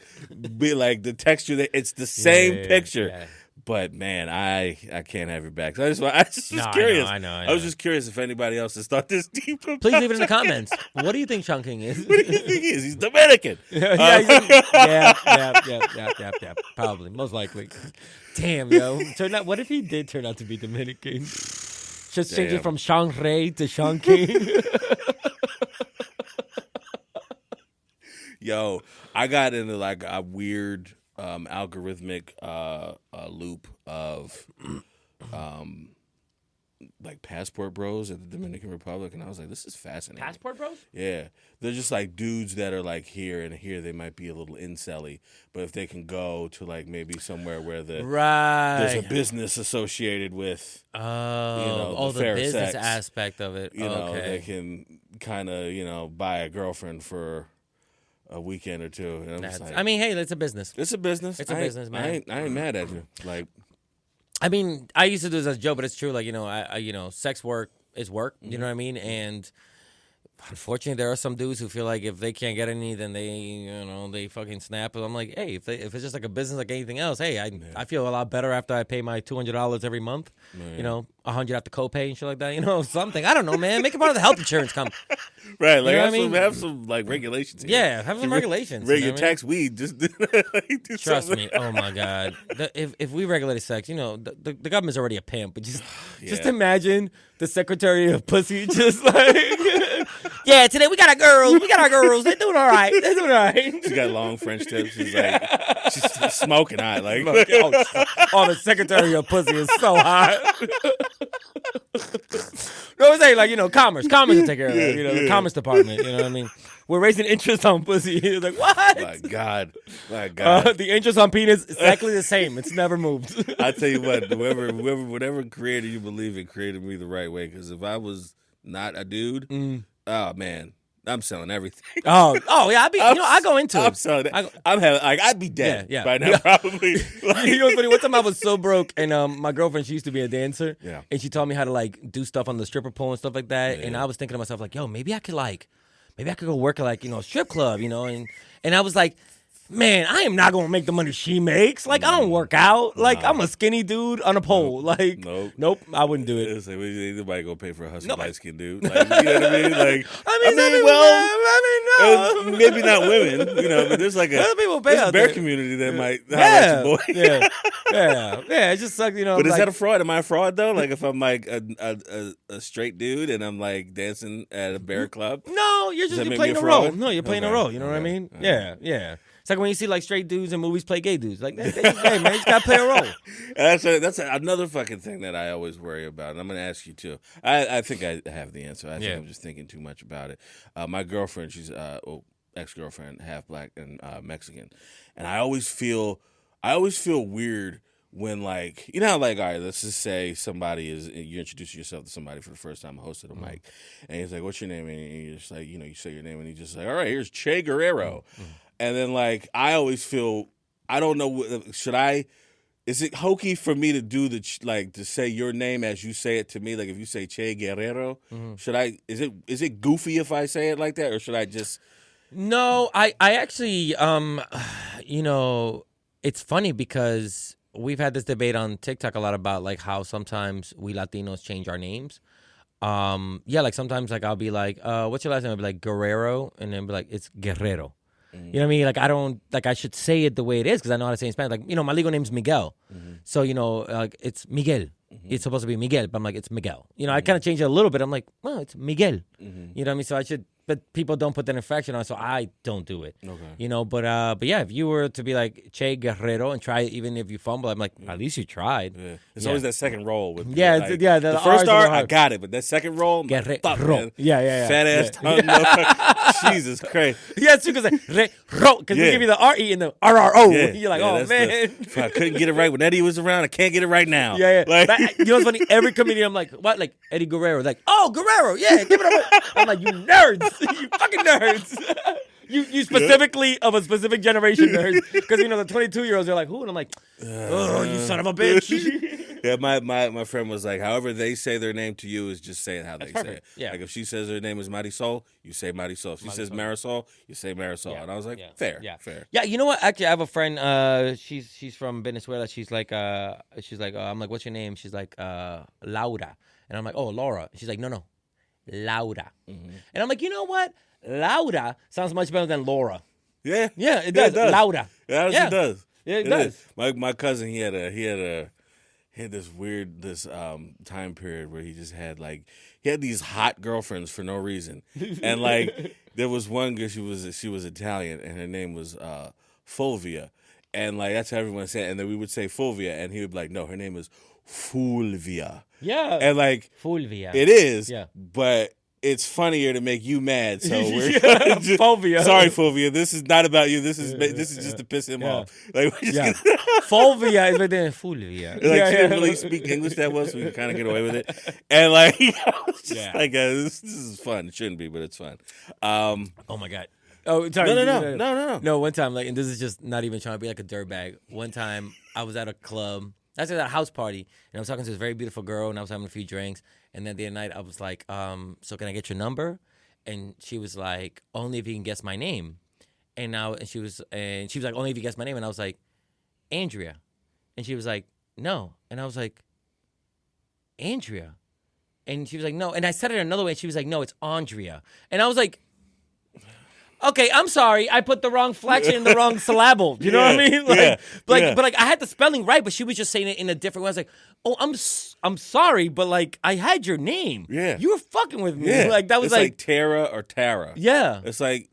be like the texture. It's the same picture. Yeah. But man, I can't have your back. So I just was curious. I know. I was just curious if anybody else has thought this deep. Please leave it in the comments. What do you think Shaun King is? What do you think he is? He's Dominican. Yeah. Probably, most likely. Damn, yo. What if he did turn out to be Dominican? Just change it from Shaun Ray to Shaun King. Yo, I got into like a weird algorithmic loop of like passport bros at the Dominican Republic, and I was like, this is fascinating. Passport bros? Yeah. They're just like dudes that are like here, and here they might be a little incel-y, but if they can go to like maybe somewhere where there's a business associated with the business sex, aspect of it. They can kind of buy a girlfriend for a weekend or two. And I mean, hey, it's a business. It's a business. It's a business, man. I ain't mad at you. Like, I mean, I used to do this as a joke, but it's true. Like, sex work is work. You know what I mean? And unfortunately, there are some dudes who feel like if they can't get any, then they fucking snap. But I'm like, hey, if it's just like a business like anything else, hey, I feel a lot better after I pay my $200 every month. Yeah. $100 after copay and shit like that. Something. I don't know, man. Make it part of the health insurance company. Right, like have some like regulations here. Yeah, have some regulations. Your tax weed. Just trust me. Oh my God, if we regulated sex, the government's already a pimp. But just imagine the Secretary of Pussy just like, yeah, today we got our girls. They're doing all right. She's got long French tips. She's like, she's smoking hot. Like, the Secretary of Pussy is so hot. No, I'm saying like commerce will take care of it. The commerce department. You know what I mean? We're raising interest on pussy. It's like what? My God. The interest on penis is exactly the same. It's never moved. I tell you what, whatever creator you believe in created me the right way. Because if I was not a dude, oh man. I'm selling everything. Oh yeah, I go into it. I'm selling it. I'd be dead by now probably. Like, what's funny? One time I was so broke, and my girlfriend, she used to be a dancer, yeah, and she taught me how to like do stuff on the stripper pole and stuff like that. Yeah. And I was thinking to myself like, yo, maybe I could go work at a strip club, and I was like, man, I am not gonna make the money she makes. Like, I don't work out. Like, I'm a skinny dude on a pole. Like, nope, I wouldn't do it. It's like, nobody gonna pay for a husky light skin dude. Like, you know what I mean? Like, no. Maybe not women, but there's like a bear community that might hire your boy. yeah. It just sucks, But is that a fraud? Am I a fraud though? Like, if I'm like a straight dude and I'm like dancing at a bear club? No, you're playing a role. No, you're playing a role. You know what I mean? Yeah. It's like when you see like straight dudes in movies play gay dudes. Like, hey man, you just gotta play a role. That's another fucking thing that I always worry about, and I'm gonna ask you too. I think I have the answer. I think I'm just thinking too much about it. My girlfriend, she's ex-girlfriend, half black and Mexican, and I always feel weird when like you know how, like all right, let's just say somebody is you introduce yourself to somebody for the first time, a host of the mic, and he's like, "What's your name?" And you're just like, you say your name, and he's just like, "All right, here's Che Guerrero," and then like I always feel I don't know should I. Is it hokey for me to do to say your name as you say it to me? Like if you say Che Guerrero, should I? Is it goofy if I say it like that, or should I just? No, I actually it's funny because we've had this debate on TikTok a lot about like how sometimes we Latinos change our names. Like sometimes like I'll be like, what's your last name? I'll be like Guerrero, and then be like, it's Guerrero. You know what I mean? Like I don't like I should say it the way it is because I know how to say it in Spanish. Like my legal name's Miguel, so like it's Miguel. It's supposed to be Miguel, but I'm like it's Miguel. I kind of change it a little bit. I'm like, well, it's Miguel. You know what I mean? So I should. But people don't put that inflection on, so I don't do it. Okay. But yeah, if you were to be like Che Guerrero and try it, even if you fumble, I'm like, at least you tried. Yeah. It's always that second roll. With The first R, I got it, but that second roll, Guerrero. Fat ass tongue. Jesus Christ. Yeah, it's true because because we give you the R-E and the R-R-O. Yeah. You're like, oh, man. I couldn't get it right when Eddie was around. I can't get it right now. Yeah. Like, you know what's funny? Every comedian, I'm like, what? Like Eddie Guerrero. Like, oh, Guerrero. Yeah, give it up. I'm like, you nerds. You fucking nerds. You specifically of a specific generation nerds. Because, the 22-year-olds, they're like, who? And I'm like, oh, you son of a bitch. Yeah, my friend was like, however they say their name to you is just say it how they say it. Yeah. Like if she says her name is Marisol, you say Marisol. If she says Marisol, you say Marisol. Yeah. And I was like, fair. Yeah, you know what? Actually, I have a friend. She's from Venezuela. She's like, I'm like, what's your name? She's like, Laura. And I'm like, oh, Laura. She's like, no, Laura. And I'm like, you know what? Laura sounds much better than Laura. Yeah. Yeah, it does. Laura. Yeah, it does. Yeah, it does. My cousin, he had this weird time period where he just had he had these hot girlfriends for no reason, and there was one girl, she was Italian and her name was Fulvia, and that's how everyone said it. And then we would say Fulvia, and he would be like, no, her name is Fulvia. Yeah, and Fulvia. It is. Yeah, but it's funnier to make you mad, so we're Fulvia. Sorry, Fulvia. This is not about you. This is just to piss him off. Fulvia is better than Fulvia. She didn't really speak English that well, so we could kind of get away with it. And this is fun. It shouldn't be, but it's fun. Oh my god. Oh, sorry. No. No, one time, and this is just not even trying to be like a dirtbag. One time, I was at a club. I was at a house party, and I was talking to this very beautiful girl, and I was having a few drinks. And then the other night, I was like, so can I get your number? And she was like, only if you can guess my name. And she was like, only if you guess my name. And I was like, Andrea. And she was like, no. And I was like, Andrea. And she was like, no. And I said it another way, and she was like, no, it's Andrea. And I was like, okay, I'm sorry. I put the wrong flexion in the wrong syllable. You know what I mean? But I had the spelling right, but she was just saying it in a different way. I was like, oh, I'm sorry, but I had your name. Yeah. You were fucking with me. Yeah. That was it's like Tara or Tara. Yeah. It's like,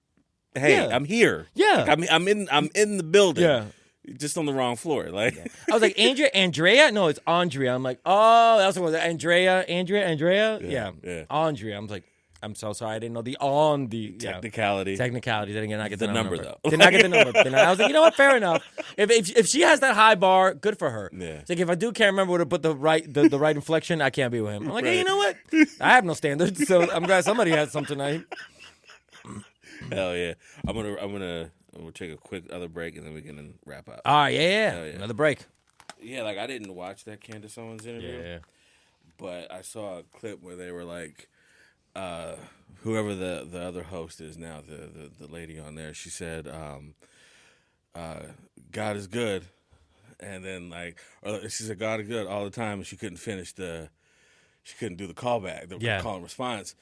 hey, I'm here. Yeah. I'm in the building. Yeah. Just on the wrong floor. I was like, Andrea? No, it's Andrea. I'm like, oh, that's what was it. Andrea? Yeah. Andrea. I was like, I'm so sorry. I didn't know the technicality. Technicality. Didn't get the number though. Did not get the number. I was like, you know what? Fair enough. If she has that high bar, good for her. Yeah. It's like if I can't remember where to put the right inflection, I can't be with him. I'm like, hey, you know what? I have no standards, so I'm glad somebody has some tonight. Hell yeah! We'll take a quick other break and then we can wrap up. All right, yeah. Another break. Yeah, I didn't watch that Candice Owens interview. Yeah. But I saw a clip where they were like, whoever the other host is now, the lady on there, she said, God is good. And then she said God is good all the time, and she couldn't do the callback, the call and response.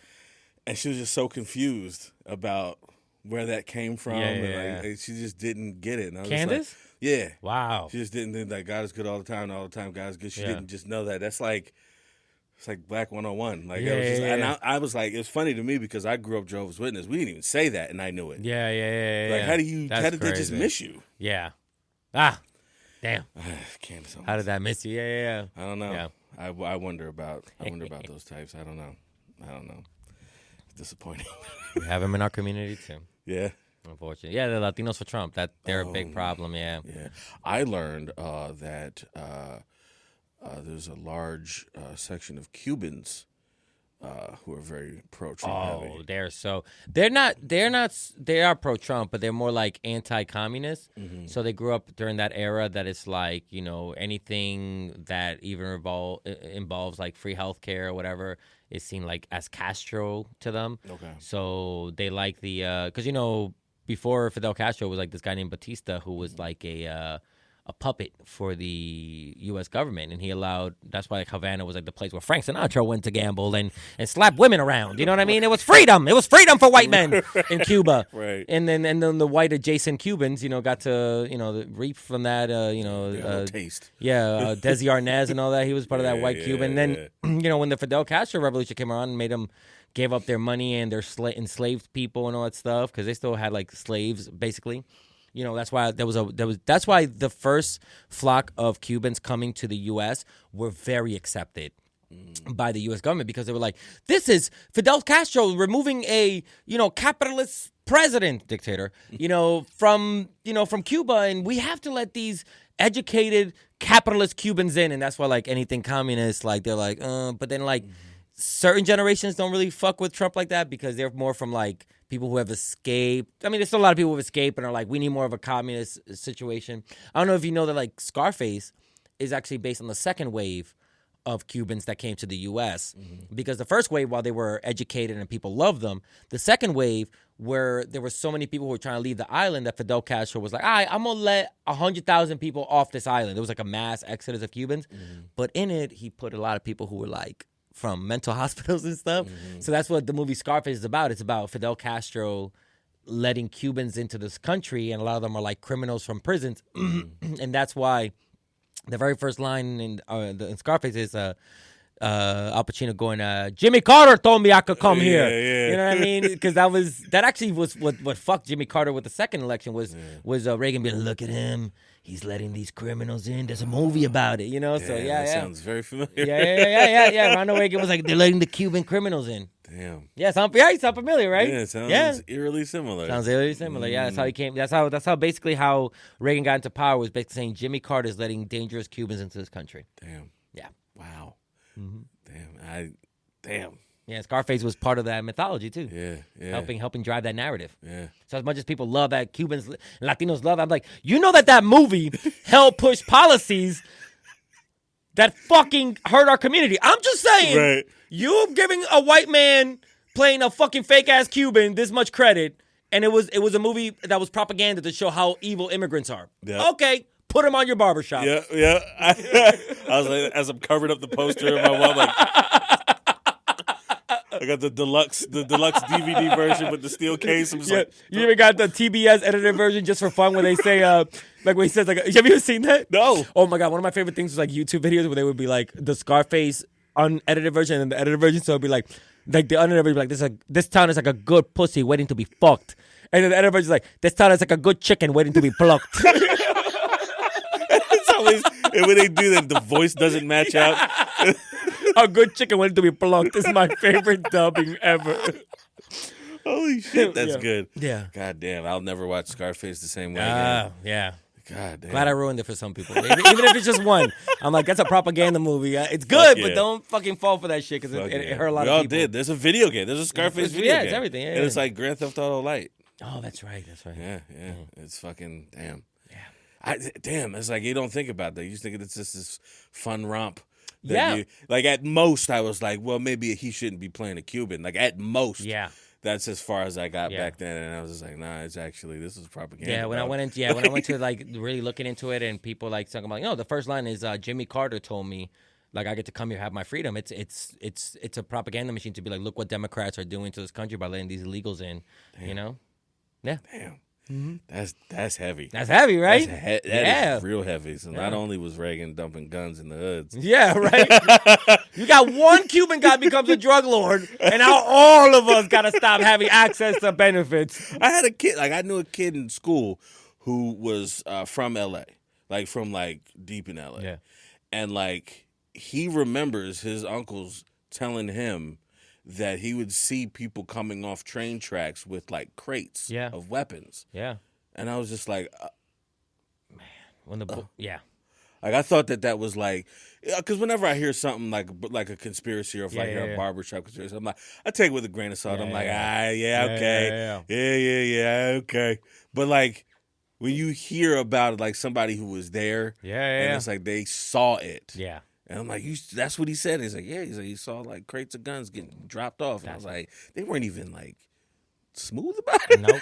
And she was just so confused about where that came from. And she just didn't get it. And I was Candice? Yeah. Wow. She just didn't think that God is good all the time, God is good. She didn't just know that. That's it's like Black 101. And I was like, it's funny to me because I grew up Jehovah's Witness. We didn't even say that, and I knew it. Yeah. How did they just miss you? Yeah. Damn. Candice Owens. How did that miss you? Yeah. I don't know. Yeah. I wonder about those types. I don't know. It's disappointing. We have them in our community too. Yeah. Unfortunately. Yeah, the Latinos for Trump. They're a big problem, yeah. Yeah. I learned that there's a large section of Cubans who are very pro-Trump heavy. They are pro-Trump, but they're more like anti-communist. Mm-hmm. So they grew up during that era that it's like, anything that even involves like free healthcare or whatever is seen like as Castro to them. Okay. So they like because before Fidel Castro was like this guy named Batista who was like a puppet for the U.S. government, and he allowed. That's why like Havana was like the place where Frank Sinatra went to gamble and slap women around. You know what I mean? It was freedom. It was freedom for white men in Cuba. Right. And then the white adjacent Cubans, got to reap from that. Taste. Yeah, Desi Arnaz and all that. He was part of that white Cuban. Then when the Fidel Castro revolution came around, and made them gave up their money and their enslaved people and all that stuff because they still had like slaves basically. That's why that's why the first flock of Cubans coming to the U.S. were very accepted by the U.S. government because they were like, this is Fidel Castro removing a capitalist dictator, from Cuba, and we have to let these educated capitalist Cubans in, and that's why like anything communist, like they're like, but then like certain generations don't really fuck with Trump like that because they're more from like people who have escaped. I mean, there's still a lot of people who have escaped and are like, we need more of a communist situation. I don't know if you know that like Scarface is actually based on the second wave of Cubans that came to the U.S. Because the first wave, while they were educated and people loved them, the second wave where there were so many people who were trying to leave the island that Fidel Castro was like, all right, I'm going to let 100,000 people off this island. It was like a mass exodus of Cubans. But in it, he put a lot of people who were like, from mental hospitals and stuff. So that's what the movie Scarface is about. It's about Fidel Castro letting Cubans into this country, and a lot of them are like criminals from prisons. And that's why the very first line in Scarface is Al Pacino going, Jimmy Carter told me I could come here. Yeah. You know what I mean? Because that actually was what fucked Jimmy Carter with the second election was Reagan being, look at him. He's letting these criminals in. There's a movie about it, So that sounds very familiar. Yeah. Ronald Reagan was like, they're letting the Cuban criminals in. Damn. Yeah, you sound familiar, right? Yeah, it sounds eerily similar. Sounds eerily similar. Yeah, that's how he came. That's how basically how Reagan got into power was basically saying Jimmy Carter is letting dangerous Cubans into this country. Damn. Yeah. Wow. Damn. Yeah, Scarface was part of that mythology too. Yeah. Helping drive that narrative. Yeah. So as much as people love that, Cubans and Latinos love, I'm like, that movie helped push policies that fucking hurt our community. I'm just saying, right. You giving a white man playing a fucking fake ass Cuban this much credit, and it was a movie that was propaganda to show how evil immigrants are. Yep. Okay. Put them on your barbershop. Yeah. I was like, as I'm covering up the poster in my wall, like, I got the deluxe DVD version with the steel case. I'm just like, you even got the TBS edited version just for fun when they say, like when he says, like, have you ever seen that? No. Oh my God. One of my favorite things was like YouTube videos where they would be like the Scarface unedited version and the edited version. So it'd be like the unedited version would be like, this town is like a good pussy waiting to be fucked. And then the edited version is like, this town is like a good chicken waiting to be plucked. It's always, and when they do that, the voice doesn't match out. A good chicken waiting to be plucked is my favorite dubbing ever. Holy shit, that's good. Yeah. God damn, I'll never watch Scarface the same way again. Yeah. God damn. Glad I ruined it for some people. Even if it's just one. I'm like, that's a propaganda movie. It's good, but don't fucking fall for that shit because it hurt a lot of people. We all did. There's a video game. There's a Scarface video game. Yeah, it's everything. Yeah, and it's like Grand Theft Auto Light. Oh, that's right. Yeah. It's fucking, damn. Damn, it's like you don't think about that. You just think it's just this fun romp. Like at most, I was like, well, maybe he shouldn't be playing a Cuban. Like at most. Yeah. That's as far as I got back then, and I was just like, nah, this is propaganda. Yeah, when I went to like really looking into it, and people like talking about, the first line is Jimmy Carter told me, like, I get to come here, have my freedom. It's a propaganda machine to be like, look what Democrats are doing to this country by letting these illegals in. Damn. Yeah. Damn. Mm-hmm. That's heavy. That's heavy, right? That is real heavy. So not only was Reagan dumping guns in the hoods. Yeah, right? You got one Cuban guy becomes a drug lord, and now all of us got to stop having access to benefits. I had a kid, like I knew a kid in school who was from L.A., like from like deep in L.A. Yeah. And like he remembers his uncles telling him that he would see people coming off train tracks with like crates of weapons. Yeah. And I was just like, When like I thought that was like, because whenever I hear something like a conspiracy or if I hear a barbershop conspiracy, I'm like, I take it with a grain of salt. I'm like, okay, okay. But like when you hear about it, like somebody who was there, and it's like they saw it, and I'm like, that's what he said. He's like, he's like, he saw like crates of guns getting dropped off, and I was like, they weren't even like smooth about it. Nope.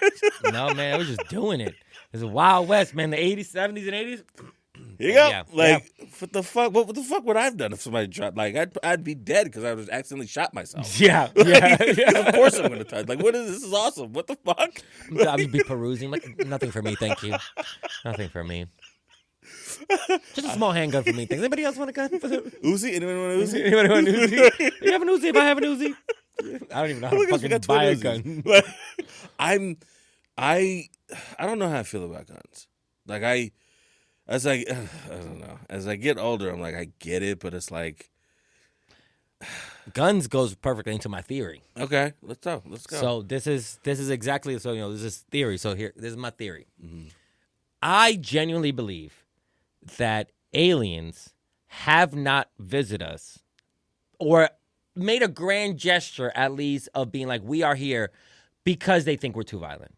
No, man, I was just doing it. It was a Wild West, man. The 80s, 70s, and 80s. You go. What the fuck? What the fuck would I have done if somebody dropped? Like, I'd be dead because I was accidentally shot myself. Yeah. Of course I'm gonna touch. Like, what is this? Is awesome. What the fuck? I would be perusing. Like, nothing for me, thank you. Nothing for me. Just a small handgun for me. Thanks. Anybody else want a gun? Uzi? Anyone want an Uzi? Anybody want an Uzi? You have an Uzi? If I have an Uzi, I don't even know how to fucking buy a gun. I don't know how I feel about guns. Like I don't know. As I get older, I'm like, I get it, but it's like guns goes perfectly into my theory. Okay, let's go. So this is exactly this is theory. So this is my theory. Mm-hmm. I genuinely believe that aliens have not visited us or made a grand gesture, at least, of being like, we are here because they think we're too violent.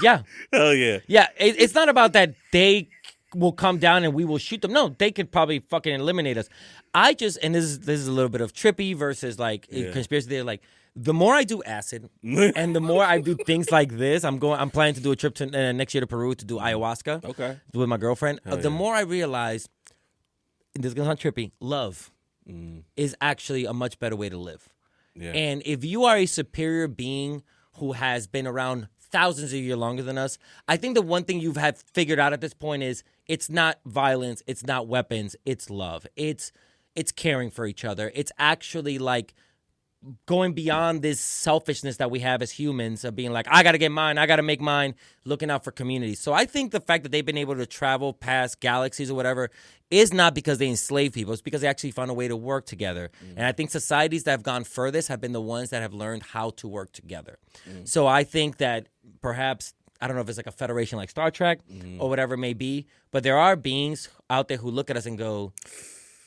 Yeah. Hell yeah. Yeah. It's not about that they will come down and we will shoot them. No, they could probably fucking eliminate us. And this is a little bit of trippy versus like conspiracy theory. Like, the more I do acid and the more I do things like this, I'm planning to do a trip to next year to Peru to do ayahuasca. Okay. With my girlfriend. The more I realize, this is gonna sound trippy, love is actually a much better way to live. Yeah. And if you are a superior being who has been around thousands of years longer than us, I think the one thing you've had figured out at this point is it's not violence, it's not weapons, it's love. It's caring for each other. It's actually like going beyond this selfishness that we have as humans of being like, I got to get mine, I got to make mine, looking out for communities. So I think the fact that they've been able to travel past galaxies or whatever is not because they enslaved people. It's because they actually found a way to work together. And I think societies that have gone furthest have been the ones that have learned how to work together. So I think that perhaps, I don't know if it's like a federation like Star Trek or whatever it may be, but there are beings out there who look at us and go,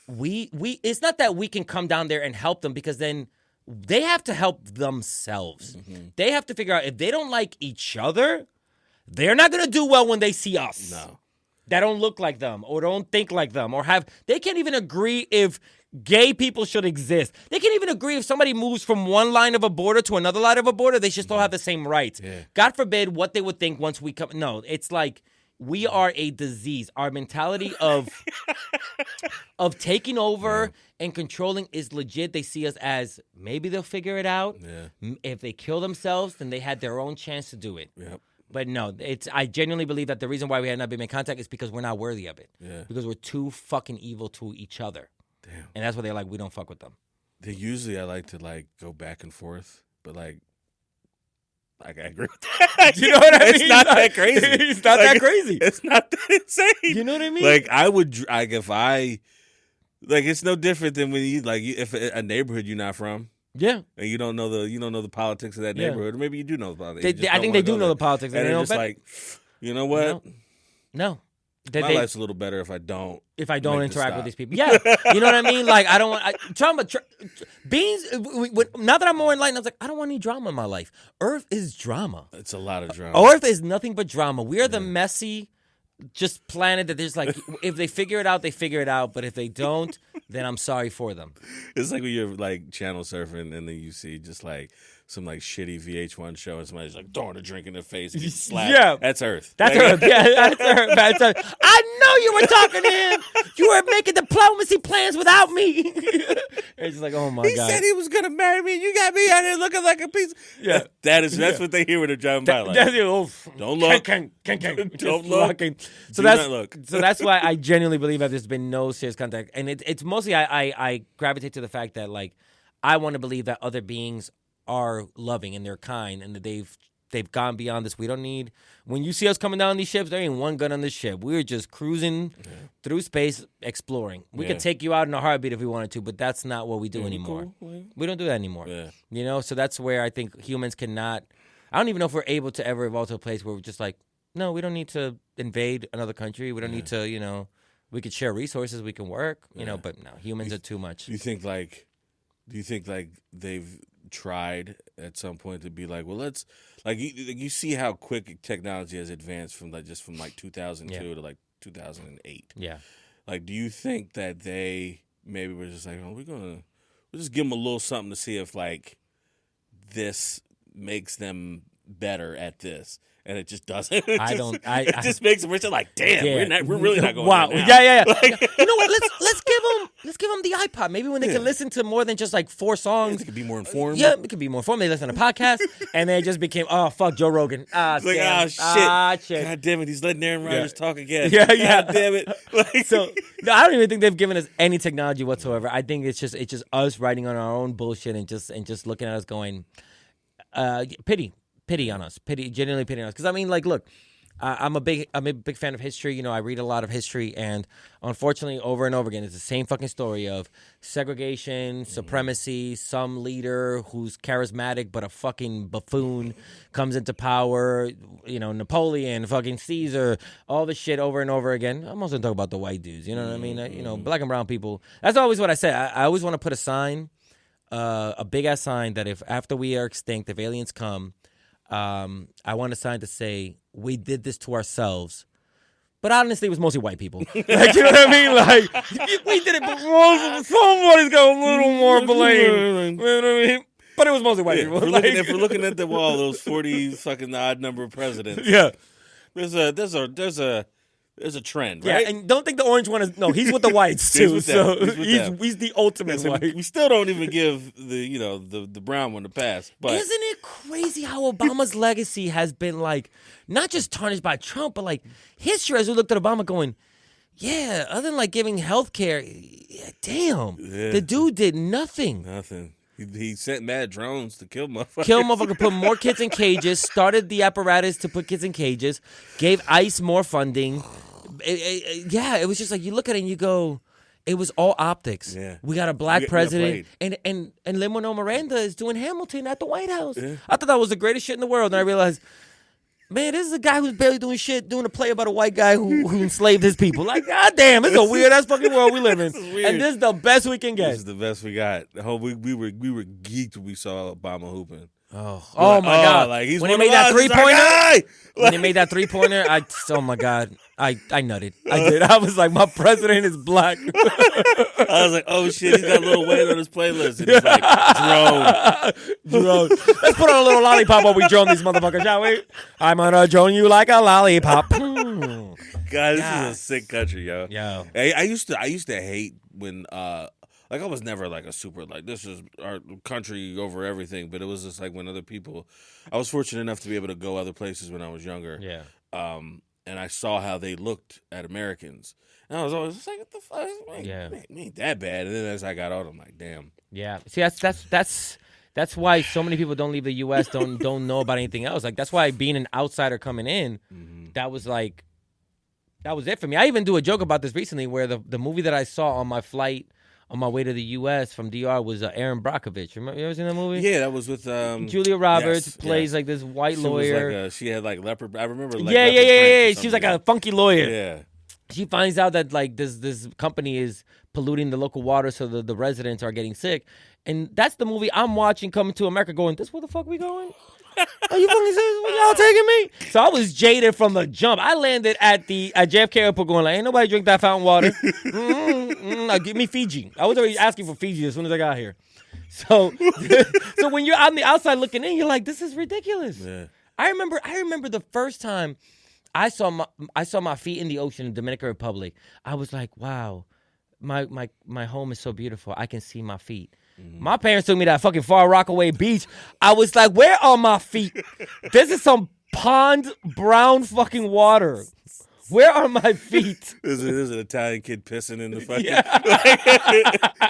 it's not that we can come down there and help them, because then they have to help themselves. They have to figure out if they don't like each other, they're not going to do well when they see us. No. That don't look like them or don't think like them they can't even agree if gay people should exist. They can't even agree if somebody moves from one line of a border to another line of a border, they should still have the same rights. Yeah. God forbid what they would think once we come. No, it's like we are a disease. Our mentality of taking over and controlling is legit. They see us as maybe they'll figure it out. Yeah. If they kill themselves, then they had their own chance to do it. Yep. But no, I genuinely believe that the reason why we have not been in contact is because we're not worthy of it. Yeah. Because we're too fucking evil to each other. Damn. And that's why they're like, we don't fuck with them. Usually I like to like go back and forth, but like I agree with that. You know what I mean? It's not that crazy. It's not that crazy. It's not that insane. You know what I mean? Like I would, like if I, like it's no different than when if a neighborhood you're not from. Yeah, and you don't know the politics of that neighborhood, or maybe you do know the politics. I think they do know the politics, and they're just like, you know what? No. My life's a little better if I don't. If I don't interact with these people, yeah, you know what I mean. Like I don't want beings. Now that I'm more enlightened, I was like, I don't want any drama in my life. Earth is drama. It's a lot of drama. Earth is nothing but drama. We are the messy, just planet that there's like, if they figure it out, they figure it out. But if they don't, then I'm sorry for them. It's like when you're like channel surfing and then you see just like some like shitty VH1 show and somebody's like throwing a drink in their face and gets slapped. Yeah. That's Earth. That's Earth. Yeah, that's Earth. That's Earth. I know you were talking to him. You were making diplomacy plans without me. It's just like, oh my God. He said he was going to marry me. You got me out here looking like a piece. Yeah. That's what they hear when they're driving by. Like, don't look. Don't look. So that's why I genuinely believe that there's been no serious contact. And it's mostly I gravitate to the fact that like I want to believe that other beings are loving and they're kind and that they've gone beyond this. We don't need. When you see us coming down these ships, there ain't one gun on this ship. We're just cruising through space, exploring. We could take you out in a heartbeat if we wanted to, but that's not what we do anymore. Cool. We don't do that anymore. Yeah. You know, so that's where I think humans cannot. I don't even know if we're able to ever evolve to a place where we're just like, no, we don't need to invade another country. We don't need to, you know, we could share resources. We can work, you know, but no, humans are too much. Do you think they've tried at some point to be like, well, let's you see how quick technology has advanced from 2002 to like 2008. Yeah. Like, do you think that they maybe were just like, oh, we'll just give them a little something to see if like this makes them better at this, and it just doesn't. It just makes them. We're just like, damn, we're really not going. Wow, there now. yeah. Like, you know what? Let's give them the iPod. Maybe when they can listen to more than just like 4 songs, it could be more informed. Yeah, it could be more informed. They listen to podcasts, and they just became, oh fuck, Joe Rogan. Shit. God damn it, he's letting Aaron Rodgers talk again. Yeah. God damn it. So no, I don't even think they've given us any technology whatsoever. I think it's just us writing on our own bullshit and just looking at us going, pity on us, genuinely pity on us. Because I mean, like, look, I'm a big fan of history. You know, I read a lot of history, and unfortunately, over and over again, it's the same fucking story of segregation, supremacy. Some leader who's charismatic but a fucking buffoon comes into power. You know, Napoleon, fucking Caesar, all this shit over and over again. I'm also talking about the white dudes. You know what I mean? You know, black and brown people. That's always what I say. I always want to put a sign, a big ass sign that if after we are extinct, if aliens come. I want a sign to say we did this to ourselves, but honestly, it was mostly white people. Like, you know what I mean? Like, we did it, but somebody's got a little more blame. You know what I mean? But it was mostly white people. If we're looking at the wall, those 40 fucking odd number of presidents. Yeah, there's a trend, right? Yeah, and don't think the orange one is he's with the whites too. He's the ultimate white. We still don't even give the brown one a pass. But isn't it crazy how Obama's legacy has been like not just tarnished by Trump, but like history as we looked at Obama going, yeah, other than like giving health care, the dude did nothing. Nothing. He sent mad drones to kill motherfuckers. Put more kids in cages, started the apparatus to put kids in cages, gave ICE more funding. It was just like you look at it and you go, it was all optics. Yeah. We got a black president, and Lin-Manuel Miranda is doing Hamilton at the White House. Yeah. I thought that was the greatest shit in the world, and I realized, man, this is a guy who's barely doing shit, doing a play about a white guy who enslaved his people. Like, goddamn, this is a weird ass fucking world we live in, and this is the best we can get. This is the best we got. We were geeked when we saw Obama hooping. Oh my God! Like when he made that 3-pointer, when he made that 3-pointer, oh my God, I nutted. I did. I was like, my president is black. I was like, oh shit, he's got a little weight on his playlist. And he's like, drone. Let's put on a little lollipop while we drone these motherfuckers, shall we? I'm gonna drone you like a lollipop. God, this is a sick country, yo. Yo. Hey, I used to hate when like I was never like a super like this is our country over everything, but it was just like when other people. I was fortunate enough to be able to go other places when I was younger. Yeah. And I saw how they looked at Americans, and I was always just like, "What the fuck? Man, ain't that bad?" And then as I got older, I'm like, "Damn." Yeah. See, that's why so many people don't leave the U.S. don't know about anything else. Like that's why being an outsider coming in, that was it for me. I even do a joke about this recently, where the movie that I saw on my flight. On my way to the U.S. from DR was Aaron Brockovich. Remember, you ever seen that movie? Yeah, that was with Julia Roberts plays like this white lawyer. She had like leopard. I remember. Like, yeah. She was like a funky lawyer. Yeah. She finds out that like this company is polluting the local water, so the residents are getting sick, and that's the movie I'm watching coming to America. Going, this where the fuck we going? Are you fucking serious? Y'all taking me? So I was jaded from the jump. I landed at JFK Airport going like, ain't nobody drink that fountain water. Give me Fiji. I was already asking for Fiji as soon as I got here. So when you're on the outside looking in, you're like, this is ridiculous. Yeah. I remember the first time I saw my feet in the ocean in the Dominican Republic. I was like, wow, my home is so beautiful. I can see my feet. My parents took me to that fucking Far Rockaway Beach. I was like, where are my feet? This is some pond brown fucking water. Where are my feet? There's an Italian kid pissing in the fucking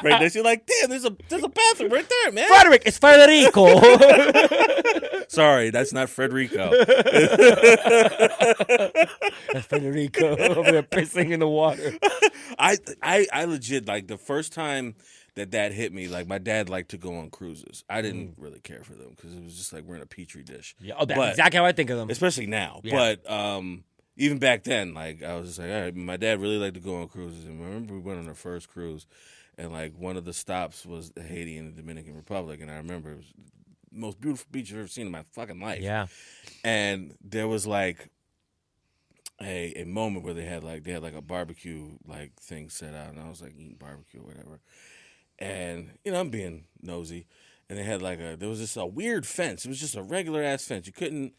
right there. You're like, damn, there's a bathroom right there, man. Frederick, it's Federico. Sorry, that's not Frederico. That's Federico over there pissing in the water. I legit, like, the first time that hit me, like, my dad liked to go on cruises. I didn't really care for them because it was just like we're in a petri dish. Yeah, that's exactly how I think of them. Especially now. Yeah. But even back then, like, I was just like, all right, my dad really liked to go on cruises. And I remember we went on our first cruise, and, like, one of the stops was Haiti and the Dominican Republic. And I remember it was the most beautiful beach I've ever seen in my fucking life. Yeah. And there was, like, a moment where they had like a barbecue, like, thing set out. And I was, like, eating barbecue or whatever. And, you know, I'm being nosy. And they had, like, there was just a weird fence. It was just a regular-ass fence. You couldn't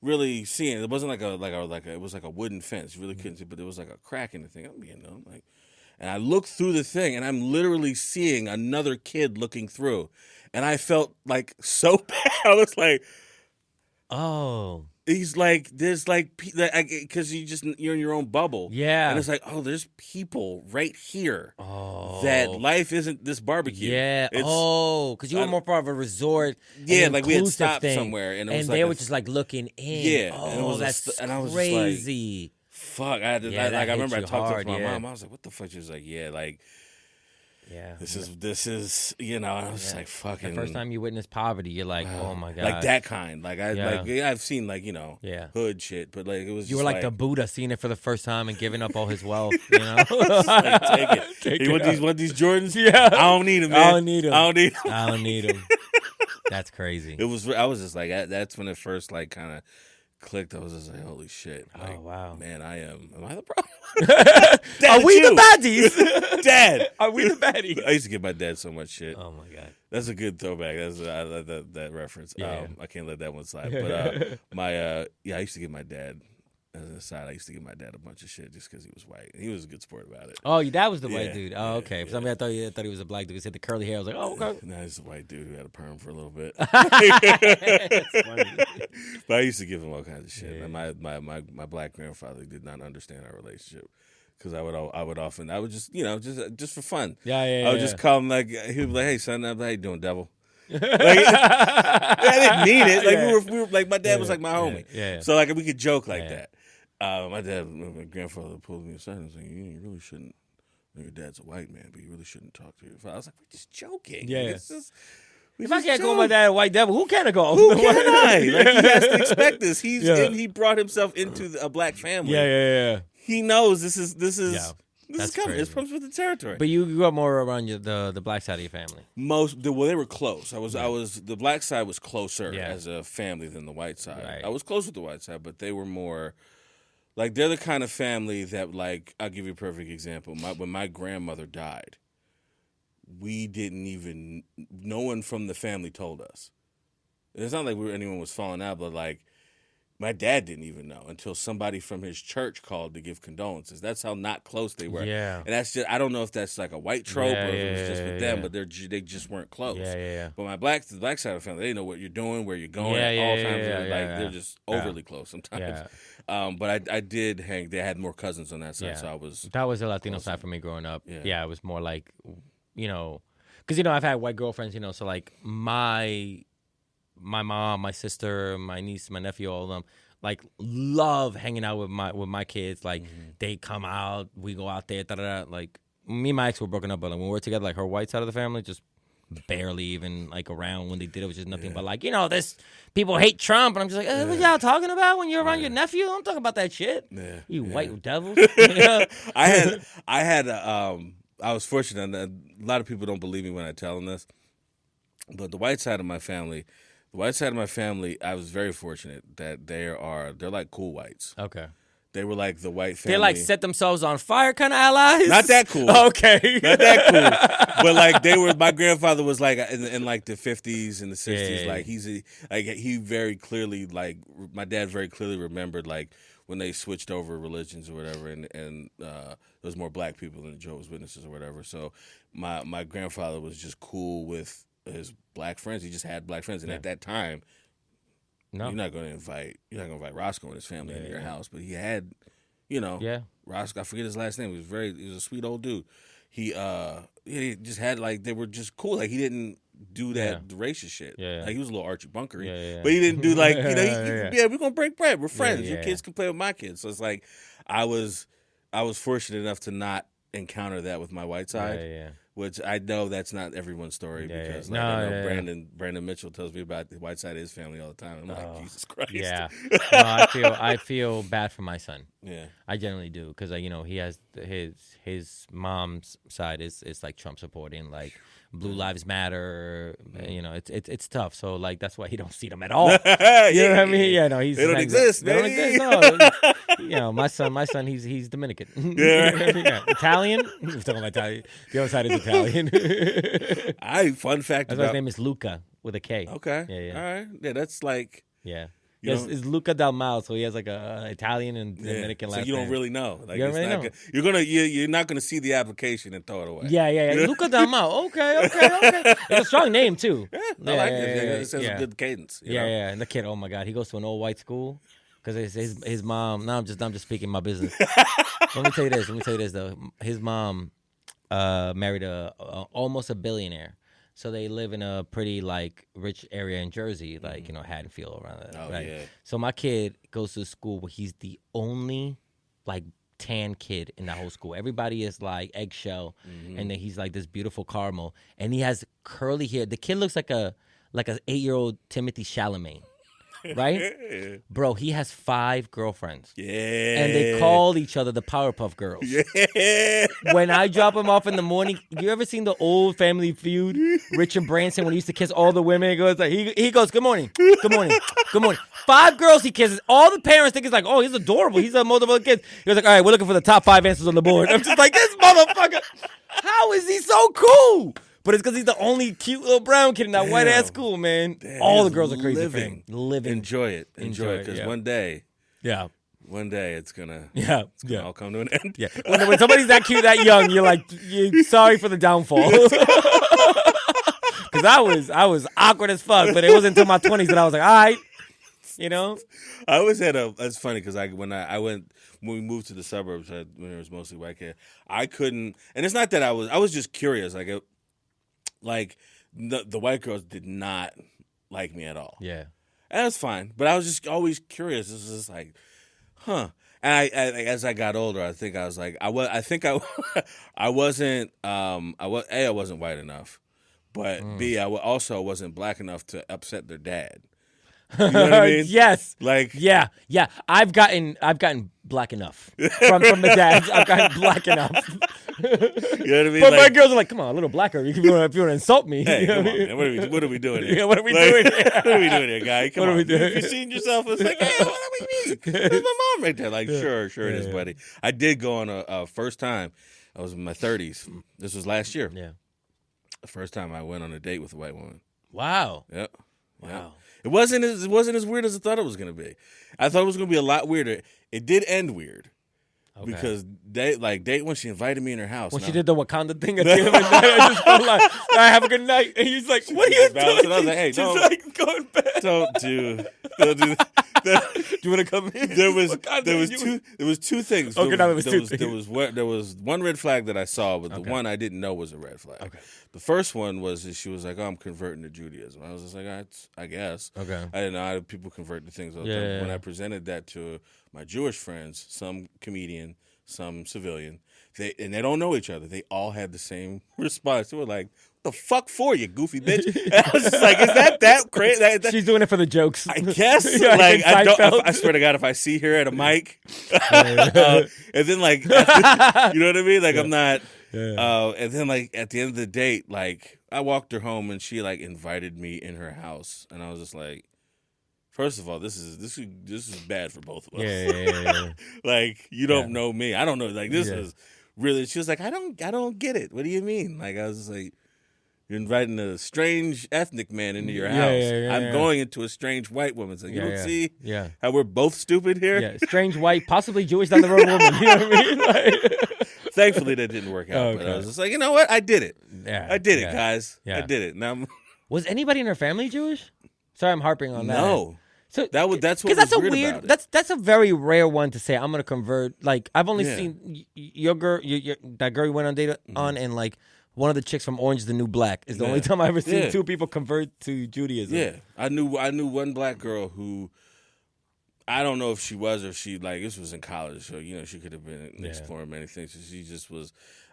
really see it. It wasn't it was like a wooden fence. You really couldn't see, but there was like a crack in the thing. I'm being dumb, like, and I looked through the thing, and I'm literally seeing another kid looking through, and I felt like so bad. I was like, oh. He's like, there's like, because you're in your own bubble. Yeah. And it's like, oh, there's people right here. Oh. That life isn't this barbecue. Yeah. Because you were more part of a resort. Yeah, like we had inclusive stopped thing, somewhere. And they were just like looking in. Yeah. Oh, and it was that's and I was crazy. Just like, fuck. I remember I talked to my mom. I was like, what the fuck? She was like, yeah, like, yeah, this is, you know, and I was just like, fucking. The first time you witness poverty, you're like, oh my God. Like that kind. Like, I've seen, like, you know, hood shit, but, like, it was you just were like the Buddha seeing it for the first time and giving up all his wealth, you know? like, take it. You want these Jordans? Yeah. I don't need them, man. I don't need them. I don't need them. That's crazy. I was just like, that's when it first, like, kind of clicked. I was just like, holy shit. Like, oh, wow. Man, am I the problem? Dad, are we the baddies? Dad. Are we the baddies? I used to give my dad so much shit. Oh, my God. That's a good throwback. I like that reference. Yeah. I can't let that one slide. But I used to give my dad, as an aside, I used to give my dad a bunch of shit just because he was white. And he was a good sport about it. Oh, that was the white dude. Yeah, Oh, okay. For some reason, I thought he was a black dude. He had the curly hair. I was like, oh, okay. No, he's a white dude who had a perm for a little bit. That's funny. But I used to give him all kinds of shit. Yeah. And my black grandfather did not understand our relationship. Because I would just, you know, just for fun. Yeah. I would just call him, like, he would be like, hey, son, how you doing, devil? Like, I didn't mean it. Like, we were like, my dad was like my homie. Yeah. So, like, we could joke like that. My grandfather pulled me aside and was like, you really shouldn't, your dad's a white man, but you really shouldn't talk to your father. I was like, we're just joking. Yeah. Like, if I can't call my dad a white devil, who can I call? Who can I? Like, he has to expect this. He brought himself into a black family. Yeah. He knows this is That's coming. crazy. This comes with the territory. But you grew up more around the black side of your family. They were close. The black side was closer as a family than the white side. Right. I was close with the white side, but they were more, like, they're the kind of family that, like, I'll give you a perfect example. When my grandmother died, no one from the family told us. It's not like anyone was falling out, but, like, my dad didn't even know until somebody from his church called to give condolences. That's how not close they were. Yeah. And that's just, I don't know if that's like a white trope or if it was just with them, but they just weren't close. Yeah. But the black side of the family, they know what you're doing, where you're going at all times. They're just overly close sometimes. Yeah. But I did hang, they had more cousins on that side, so that was the Latino side for me growing up. Yeah, it was more like, you know, because, you know, I've had white girlfriends, you know, so like my mom, my sister, my niece, my nephew, all of them, like, love hanging out with my kids. Like, they come out, we go out there, Like, me and my ex were broken up, but like, when we were together, like, her white side of the family just barely even, like, around. When they did, it was just nothing but, like, you know, this people hate Trump, and I'm just like, what y'all talking about when you're around your nephew? Don't talk about that shit. You white devils. I was fortunate, and a lot of people don't believe me when I tell them this, but the white side of my family, I was very fortunate that they're like cool whites. Okay. They were like the white family. They like set themselves on fire kind of allies? Not that cool. Okay. Not that cool. But like my grandfather was like in like the 50s and the 60s. Yeah. Like he very clearly, like, my dad very clearly remembered, like, when they switched over religions or whatever, and there was more black people than Jehovah's Witnesses or whatever. So my grandfather was just cool with his black friends. He just had black friends, and at that time, you're not going to invite Roscoe and his family into your house. But he had, you know, Roscoe. I forget his last name. He was a sweet old dude. he just had like they were just cool. Like he didn't do that racist shit. Yeah. Like he was a little Archie Bunkery. Yeah. But he didn't do like we're gonna break bread. We're friends. Yeah. Your kids can play with my kids. So it's like I was fortunate enough to not encounter that with my white side. Yeah. Which I know that's not everyone's story because like, I know Brandon Mitchell tells me about the white side of his family all the time. I'm like, Jesus Christ. Yeah. No, I feel bad for my son. Yeah. I generally do because he has his mom's side is like Trump supporting, like Blue Lives Matter. It's tough. So like that's why he don't see them at all. You know what I mean? Yeah, no, they don't exist. They don't exist. No. My son, he's Dominican. Italian. He was talking about Italian. The other side is Italian. Fun fact. That's why his name is Luca with a K. Okay. Yeah. All right. Yeah, that's like. Yeah. Yes, it's Luca Del Mal, so he has like a Italian and Dominican last name. So you don't really know. Like, you don't really know. You're not gonna see the application and throw it away. Yeah. Luca Del Mal. Okay. It's a strong name too. Yeah, I like it. It says a good cadence. You know? And the kid, oh my God, he goes to an all white school because his mom. Now I'm just speaking my business. Let me tell you this though. His mom married almost a billionaire. So they live in a pretty like rich area in Jersey, like Haddonfield around that. Oh right? yeah. So my kid goes to school where he's the only like tan kid in the whole school. Everybody is like eggshell, and then he's like this beautiful caramel, and he has curly hair. The kid looks like a 8-year-old Timothy Chalamet. Right? Bro, he has 5 girlfriends. Yeah. And they call each other the Powerpuff Girls. Yeah. When I drop him off in the morning, you ever seen the old Family Feud? Richard Branson, when he used to kiss all the women, he goes, good morning. 5 girls he kisses. All the parents think he's like, oh, he's adorable. He's a multiple kid. He was like, all right, we're looking for the top 5 answers on the board. I'm just like, this motherfucker, how is he so cool? But it's because he's the only cute little brown kid in that white ass school, man. All the girls are crazy for him. Living. Enjoy it. Because one day it's gonna all come to an end. Yeah. When somebody's that cute, that young, you're sorry for the downfall. Because I was awkward as fuck, but it wasn't until my 20s that I was like, all right, I always had that's funny because when we moved to the suburbs when it was mostly white kids, I couldn't, and it's not that I was just curious, like the white girls did not like me at all. Yeah. And that's fine. But I was just always curious. This is just like, huh. And I as I got older, I think I was like, I wasn't white enough. But B, I also wasn't black enough to upset their dad. You know what I mean? Yes. Like yeah. I've gotten black enough from the dads. I've gotten black enough. You know what I mean? But my girls are like, come on, a little blacker if you want to insult me. Hey, come on, man. What are we doing here? Yeah, what are we doing here? What are we doing here, guy? Come what on. Are we doing? You seen yourself? It's like, hey, what do we mean? There's my mom right there. Like, sure it is, buddy. I did go on a first time. I was in my 30s. This was last year. Yeah. The first time I went on a date with a white woman. Wow. Yep. Wow. It wasn't as weird as I thought it was going to be. I thought it was going to be a lot weirder. It did end weird. Okay. Because date when she invited me in her house. When she did the Wakanda thing at the end of the night, I just felt like, all right, have a good night. And he's like, what are you doing? And I was like, hey, don't. She's like, going back. Don't do that. Do you want to come in? There was two things. Okay, now there was two things. There was one red flag that I saw, but the one I didn't know was a red flag. Okay. The first one was she was like, "Oh, I'm converting to Judaism." I was just like, I guess. Okay. I didn't know how people convert to things. Yeah. When I presented that to my Jewish friends, some comedian, some civilian, they don't know each other. They all had the same response. They were like, "The fuck for you, goofy bitch?" And I was just like, "Is that crazy?" She's doing it for the jokes. I guess. I swear to God, if I see her at a mic, and then you know what I mean? Like I'm not. Yeah. And then at the end of the date, I walked her home and she invited me in her house, and I was just like, first of all, this is bad for both of us. Yeah. You don't know me, I don't know. This is really. She was like, I don't get it. What do you mean? I was just like, you're inviting a strange ethnic man into your house. I'm going into a strange white woman. So you don't see how we're both stupid here? Yeah, strange white, possibly Jewish down the road woman. You know what I mean? Thankfully, that didn't work out. Okay. But I was just like, you know what? I did it. Yeah, I did it, guys. Yeah. I did it. Now, was anybody in her family Jewish? Sorry, I'm harping on that. No. So that's what because was that's a weird weird. about it. That's a very rare one to say. I'm gonna convert. Like I've only seen your girl, that girl you went on date on, and like one of the chicks from Orange is the New Black is the only time I ever seen two people convert to Judaism. Yeah, I knew one black girl who. I don't know if she was or if she this was in college, so she could have been exploring many things. So she just was,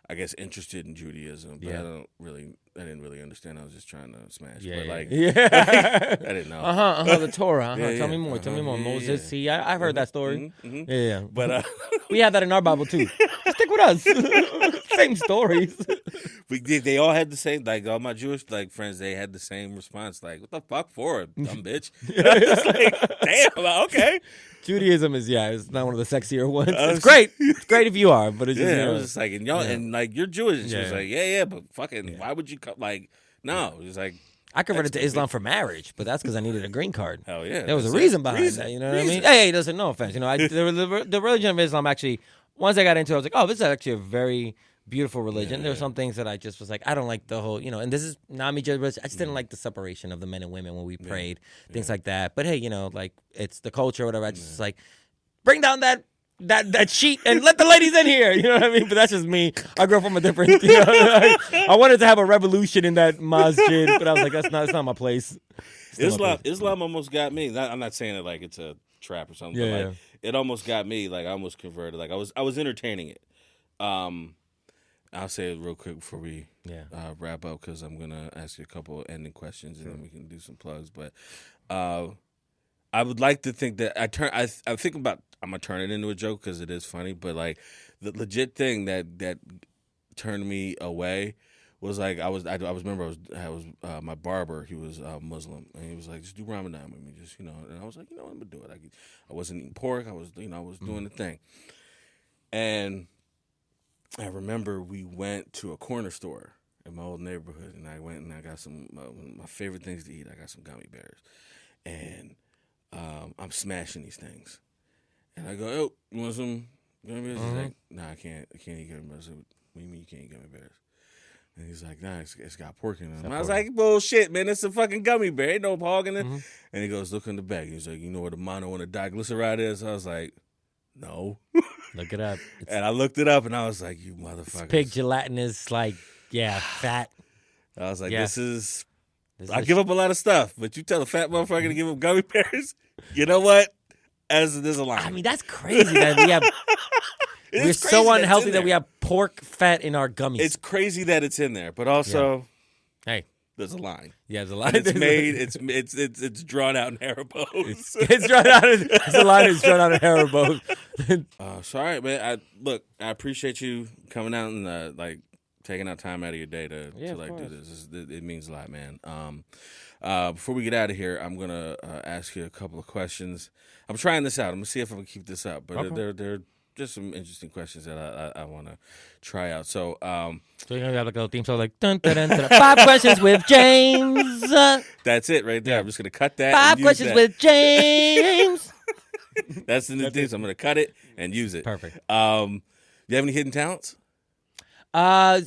I guess, interested in Judaism, but I didn't really understand. I was just trying to smash. Yeah, but yeah. I didn't know. The Torah. Tell me more. Tell me more. Moses. See, I've heard that story. Yeah. But we have that in our Bible too. Stick with us. Same stories. They all had the same. Like all my Jewish friends, they had the same response. Like, what the fuck for, dumb bitch? It's like, damn. Okay. Judaism is it's not one of the sexier ones. It's great. It's great if you are, but it's just I was just like, and y'all and you're Jewish. And she was like, but fucking, why would you come? Like, no, it was like. I converted to Islam for marriage, but that's because I needed a green card. Hell yeah. There was a reason behind that, you know what I mean? Hey, listen, no offense. The religion of Islam actually, once I got into it, I was like, oh, this is actually a very beautiful religion. There were some things that I just was like, I don't like the whole, and this is not me judging, I just didn't like the separation of the men and women when we prayed, things like that. But hey, it's the culture or whatever. I just like, bring down that sheet and let the ladies in here. You know what I mean? But that's just me. I grew up from a different, I wanted to have a revolution in that masjid, but I was like, that's not my place. Islam almost got me. I'm not saying it like it's a trap or something. But it almost got me. Like I almost converted. Like I was entertaining it. I'll say it real quick before we wrap up because I'm gonna ask you a couple ending questions and then we can do some plugs. But I would like to think that I think about I'm gonna turn it into a joke because it is funny. But like the legit thing that turned me away was like I was my barber. He was Muslim and he was like, just do Ramadan with me, just and I was like, I'm gonna do it. I wasn't eating pork. I was doing the thing, and I remember we went to a corner store in my old neighborhood, and I went and I got some my favorite things to eat. I got some gummy bears, and I'm smashing these things, and I go, "Oh, you want some gummy bears?" He's like, "Nah, I can't eat gummy bears." I said, "What do you mean you can't eat gummy bears?" And he's like, "Nah, it's got pork in it." And I was like, "Bullshit, man! It's a fucking gummy bear. Ain't no hog in it." And he goes, "Look in the bag." He's like, "You know what a mono and a diglyceride is?" I was like, "No." Look it up. And I looked it up, and I was like, "You motherfuckers!" Pig gelatin is fat. I was like, "This is." I give up a lot of stuff, but you tell a fat motherfucker to give up gummy bears. You know what? There's a line. I mean, that's crazy that we have. We're so unhealthy that we have pork fat in our gummies. It's crazy that it's in there, but also, hey, there's a line. Yeah, there's a line. And it's made. It's drawn out in Haribo. It's drawn out. It's a line that's drawn out in Haribo. Sorry, man. I appreciate you coming out and taking out time out of your day to do this. It means a lot, man. Before we get out of here, I'm gonna ask you a couple of questions. I'm trying this out. I'm gonna see if I can keep this up, but they're just some interesting questions that I want to try out. So you're gonna have like a little theme song like dun, dun, dun, dun, 5 questions with James. That's it right there. I'm just gonna cut that. 5 questions with James. That's the new thing. So I'm gonna cut it and use it. Perfect. You have any hidden talents?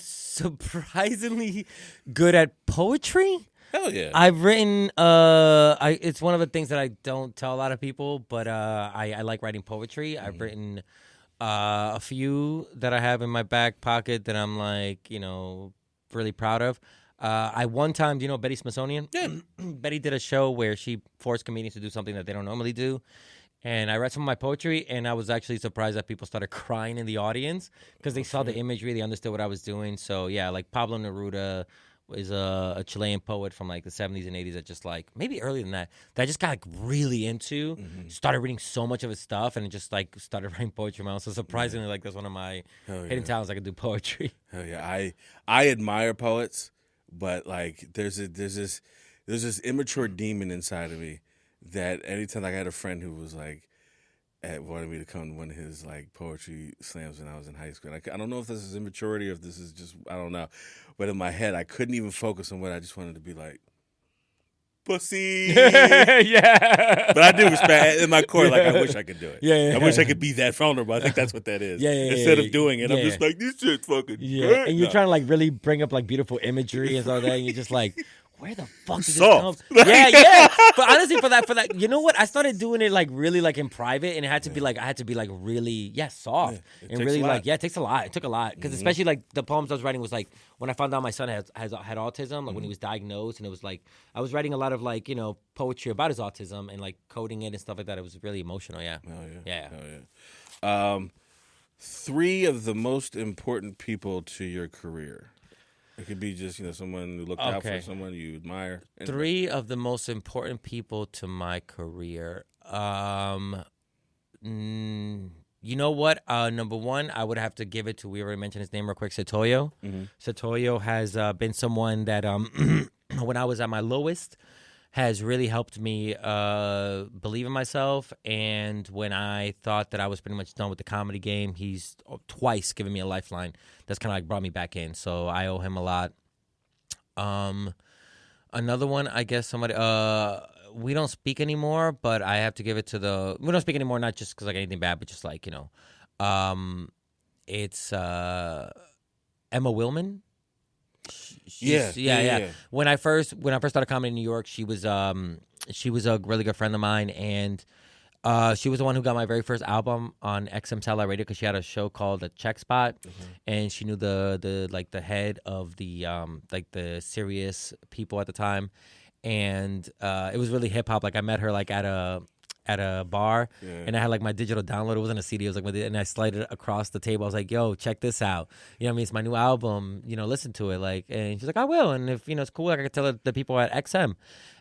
Surprisingly good at poetry. Hell yeah. I've written it's one of the things that I don't tell a lot of people, but I like writing poetry. I've written a few that I have in my back pocket that I'm really proud of. I one time, do you know Betty Smithsonian? Yeah. Betty did a show where she forced comedians to do something that they don't normally do. And I read some of my poetry, and I was actually surprised that people started crying in the audience because they saw the imagery, they understood what I was doing. So, yeah, like Pablo Neruda is a Chilean poet from the 70s and 80s that just maybe earlier than that I just got really into, started reading so much of his stuff, and just started writing poetry myself. So surprisingly, that's one of my hidden talents. I could do poetry. Hell yeah. I admire poets, but there's this immature demon inside of me that anytime I had a friend who was wanted me to come to one of his poetry slams when I was in high school. I don't know if this is immaturity or if this is just, I don't know. But in my head, I couldn't even focus on what I just wanted to be like, pussy. Yeah. But I do respect in my core, I wish I could do it. Yeah. I wish I could be that vulnerable. I think that's what that is. Instead of doing it, I'm just like, this shit fucking and you're trying to really bring up beautiful imagery and all that, and you're just where the fuck did this Soft. come? Yeah. But honestly, for that, you know what? I started doing it like really like in private, and it had to be like I had to be like really soft and really like it takes a lot. It took a lot because especially like the poems I was writing was like when I found out my son had autism, like when he was diagnosed, and it was like I was writing a lot of like poetry about his autism and like coding it and stuff like that. It was really emotional. Yeah. Oh yeah. 3 of the most important people to your career. It could be just someone who looked out for someone you admire. 3 of the most important people to my career. You know what? Number 1, I would have to give it to, we already mentioned his name real quick, Satoyo. Satoyo has been someone that when I was at my lowest has really helped me believe in myself. And when I thought that I was pretty much done with the comedy game, he's twice given me a lifeline that's kind of like brought me back in. So I owe him a lot. Another one, I guess somebody, we don't speak anymore, but I have to give it to we don't speak anymore, not just because like anything bad, but just like, it's Emma Willman. Yeah. When I first started comedy in New York, she was a really good friend of mine, and she was the one who got my very first album on XM Satellite Radio because she had a show called The Check Spot, and she knew the head of the like the Sirius people at the time, and it was really hip hop. Like I met her like at a bar, and I had like my digital download. It wasn't a CD. It was like and I slid it across the table. I was like, "Yo, check this out." You know what I mean? It's my new album. Listen to it. Like, and she's like, "I will." And if it's cool, I can tell the people at XM.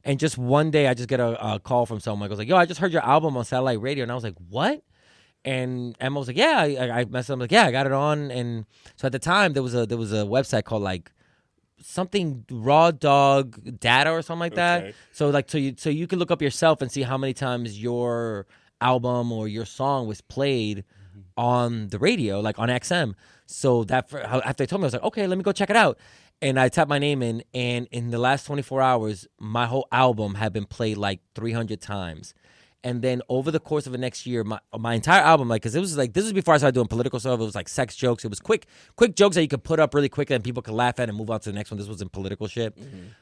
And just one day, I just get a call from someone. I was like, "Yo, I just heard your album on satellite radio," and I was like, "What?" And Emma was like, "Yeah." I messaged them like, "Yeah, I got it on." And so at the time, there was a website called like something Raw Dog Data or something like that. So like so you can look up yourself and see how many times your album or your song was played on the radio, like on XM. So after they told me, I was like, okay, let me go check it out. And I tapped my name in, and in the last 24 hours, my whole album had been played like 300 times. And then over the course of the next year, my entire album, like, because it was like, this was before I started doing political stuff. It was like sex jokes. It was quick jokes that you could put up really quick and people could laugh at and move on to the next one. This wasn't political shit.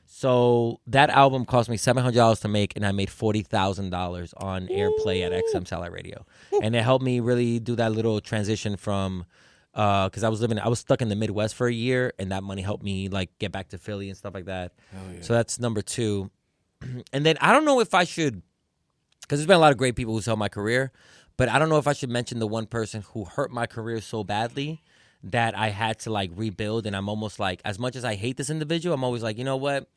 So that album cost me $700 to make, and I made $40,000 on airplay at XM Satellite Radio. And it helped me really do that little transition from, because I was stuck in the Midwest for a year, and that money helped me like get back to Philly and stuff like that. So that's number 2. And then I don't know if I should, because there's been a lot of great people who's helped my career, but I don't know if I should mention the one person who hurt my career so badly that I had to like rebuild. And I'm almost like, as much as I hate this individual, I'm always like, you know what?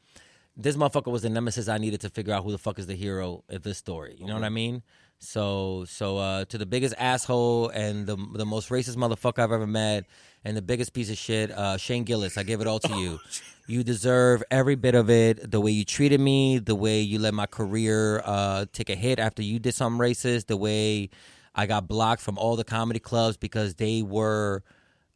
This motherfucker was the nemesis I needed to figure out who the fuck is the hero of this story. You know what I mean? So to the biggest asshole and the most racist motherfucker I've ever met and the biggest piece of shit, Shane Gillis, I give it all to you. You deserve every bit of it. The way you treated me, the way you let my career take a hit after you did something racist, the way I got blocked from all the comedy clubs because they were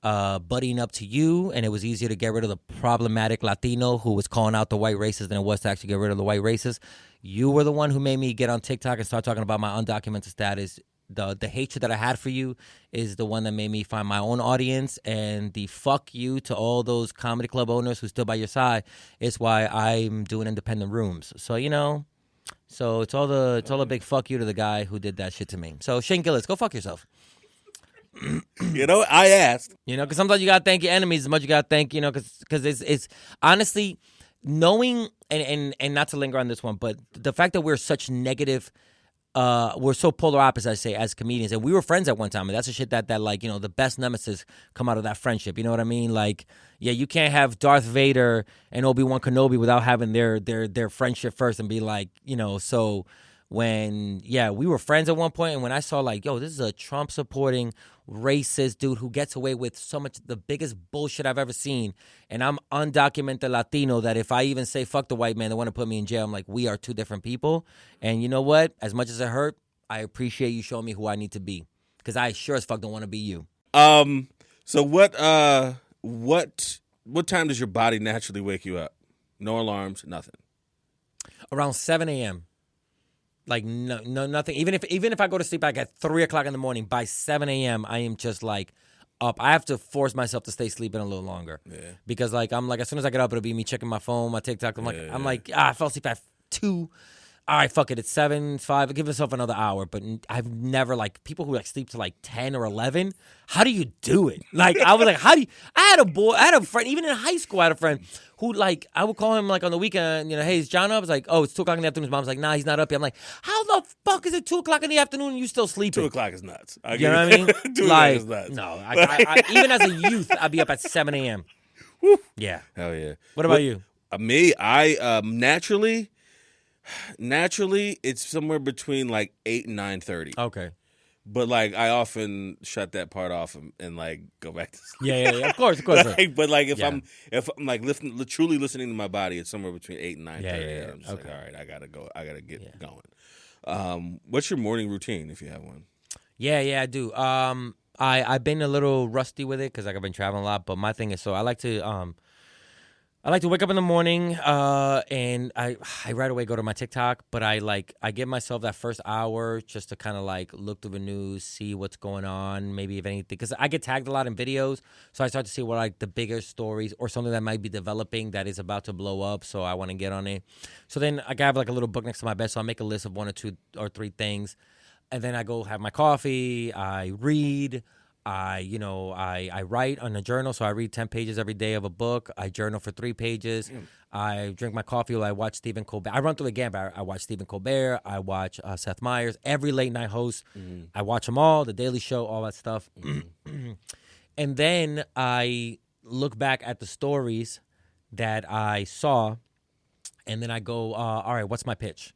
buddying up to you, and it was easier to get rid of the problematic Latino who was calling out the white racist than it was to actually get rid of the white racist. You were the one who made me get on TikTok and start talking about my undocumented status. The hatred that I had for you is the one that made me find my own audience, and the fuck you to all those comedy club owners who stood by your side is why I'm doing independent rooms. So so it's all a big fuck you to the guy who did that shit to me. So Shane Gillis, go fuck yourself. I asked. Because sometimes you gotta thank your enemies as much as you gotta thank, because it's honestly knowing and not to linger on this one, but the fact that we're such negative. We're so polar opposites, I say, as comedians, and we were friends at one time, and that's the shit that like the best nemesis come out of that friendship. You know what I mean? Like, yeah, you can't have Darth Vader and Obi-Wan Kenobi without having their friendship first and be like, So when we were friends at one point, and when I saw like, yo, this is a Trump supporting racist dude who gets away with so much, the biggest bullshit I've ever seen, and I'm undocumented Latino, that if I even say fuck the white man, they want to put me in jail. I'm like, we are two different people, and you know what? As much as it hurt, I appreciate you showing me who I need to be, because I sure as fuck don't want to be you. So what time does your body naturally wake you up? No alarms, nothing. Around 7 a.m. Like no nothing. Even if I go to sleep like at 3 o'clock in the morning, by 7 a.m. I am just like up. I have to force myself to stay sleeping a little longer. Yeah. Because like I'm like as soon as I get up, it'll be me checking my phone, my TikTok. I'm like I fell asleep at 2. All right, fuck it. It's 7, 5. Give myself another hour. But I've never like people who like sleep to like 10 or 11. How do you do it? Like I was like, how do you? I had a friend. Even in high school, I had a friend who like I would call him like on the weekend. Hey, is John up? I was like, oh, it's 2 o'clock in the afternoon. His mom's like, nah, he's not up yet. I'm like, how the fuck is it 2 o'clock in the afternoon and you still sleeping? 2 o'clock is nuts. You know what I mean? 2 like, o'clock is nuts. No, I, even as a youth, I'd be up at 7 a.m. Yeah. Hell yeah. What about you? Me, I naturally it's somewhere between like 8 and 9:30. Okay. But like I often shut that part off and like go back to sleep. Yeah. Of course. But like if I'm like truly listening to my body, it's somewhere between 8 and 9:30. Yeah. I'm just like, all right, I gotta go. I gotta get going. What's your morning routine if you have one? Yeah, I do. I've been a little rusty with it because like I've been traveling a lot. But my thing is, so I like to wake up in the morning, and I right away go to my TikTok. But I give myself that first hour just to kind of like look through the news, see what's going on, maybe if anything, because I get tagged a lot in videos, so I start to see what like the bigger stories or something that might be developing that is about to blow up. So I want to get on it. So then I have like a little book next to my bed, so I make a list of 1 or 2 or 3 things, and then I go have my coffee. I read. I write on a journal, so I read 10 pages every day of a book. I journal for 3 pages. I drink my coffee while I watch Stephen Colbert. I run through the gambit. I watch Stephen Colbert. I watch Seth Meyers, every late night host. I watch them all, The Daily Show, all that stuff. And then I look back at the stories that I saw, and then I go, all right, what's my pitch?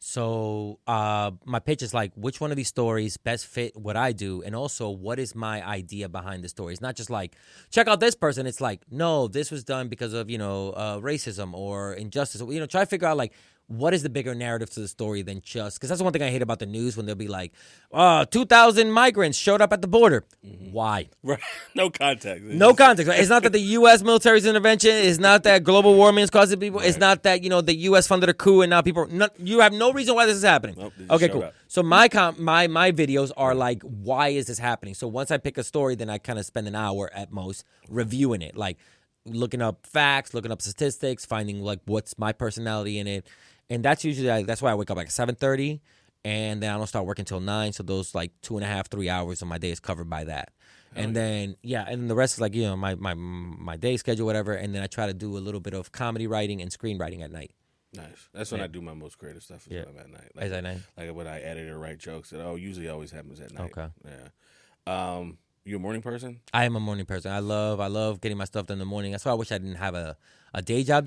So my pitch is like, which one of these stories best fit what I do? And also, what is my idea behind the story? It's not just like, check out this person. It's like, no, this was done because of, racism or injustice. Try to figure out like, what is the bigger narrative to the story than just, because that's the one thing I hate about the news when they'll be like, 2,000 migrants showed up at the border. Why? Right. No context. No context. Right? It's not that the U.S. military's intervention. It's not that global warming is causing people. Right. It's not that, the U.S. funded a coup and now people, you have no reason why this is happening. Nope, okay, cool. Up. So my videos are like, why is this happening? So once I pick a story, then I kind of spend an hour at most reviewing it, like looking up facts, looking up statistics, finding like what's my personality in it. And that's usually, that's why I wake up like 7:30, and then I don't start working until 9. So those like 2.5, 3 hours of my day is covered by that. And then, and the rest is like, my day schedule, whatever. And then I try to do a little bit of comedy writing and screenwriting at night. Nice. That's when I do my most creative stuff is at night. Is at night? Like when I edit or write jokes, it usually always happens at night. Okay. Yeah. You a morning person? I am a morning person. I love getting my stuff done in the morning. That's why I wish I didn't have a day job,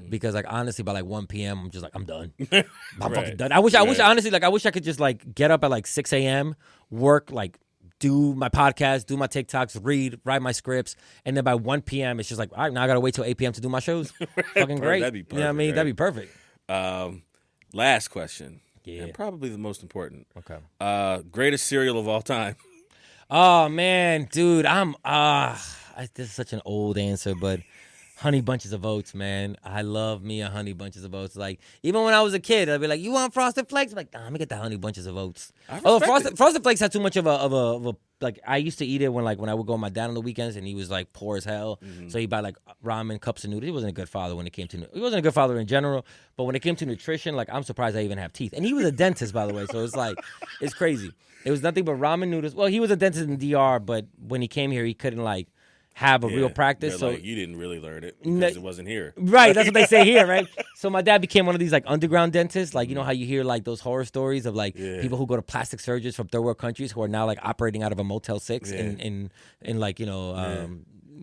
because like honestly by like 1 p.m. I'm just like, I'm done. I'm fucking done. I wish honestly, like I wish I could just like get up at like 6 a.m., work, like do my podcast, do my TikToks, read, write my scripts, and then by 1 p.m. it's just like, all right, now I gotta wait till 8 p.m. to do my shows. Fucking great. That'd be perfect. You know what I mean? Right? That'd be perfect. Last question. Yeah. And probably the most important. Okay. Greatest cereal of all time. Oh man, dude, this is such an old answer, but Honey Bunches of Oats, man. I love me a Honey Bunches of Oats. Like, even when I was a kid, I'd be like, you want Frosted Flakes? I'm like, nah, let me get the Honey Bunches of Oats. Frosted Flakes had too much of a like, I used to eat it when I would go with my dad on the weekends, and he was like poor as hell. Mm-hmm. So he'd buy like ramen, cups of noodles. He wasn't a good father when it came to, he wasn't a good father in general, but when it came to nutrition, like, I'm surprised I even have teeth. And he was a dentist, by the way, so it's like, it's crazy. It was nothing but ramen noodles. Well, he was a dentist in DR, but when he came here, he couldn't like have a real practice. So like, you didn't really learn it because it wasn't here. Right, that's what they say here, right? So my dad became one of these like underground dentists. Like, you know how you hear like those horror stories of like people who go to plastic surgeons from third world countries who are now like operating out of a Motel 6 in like,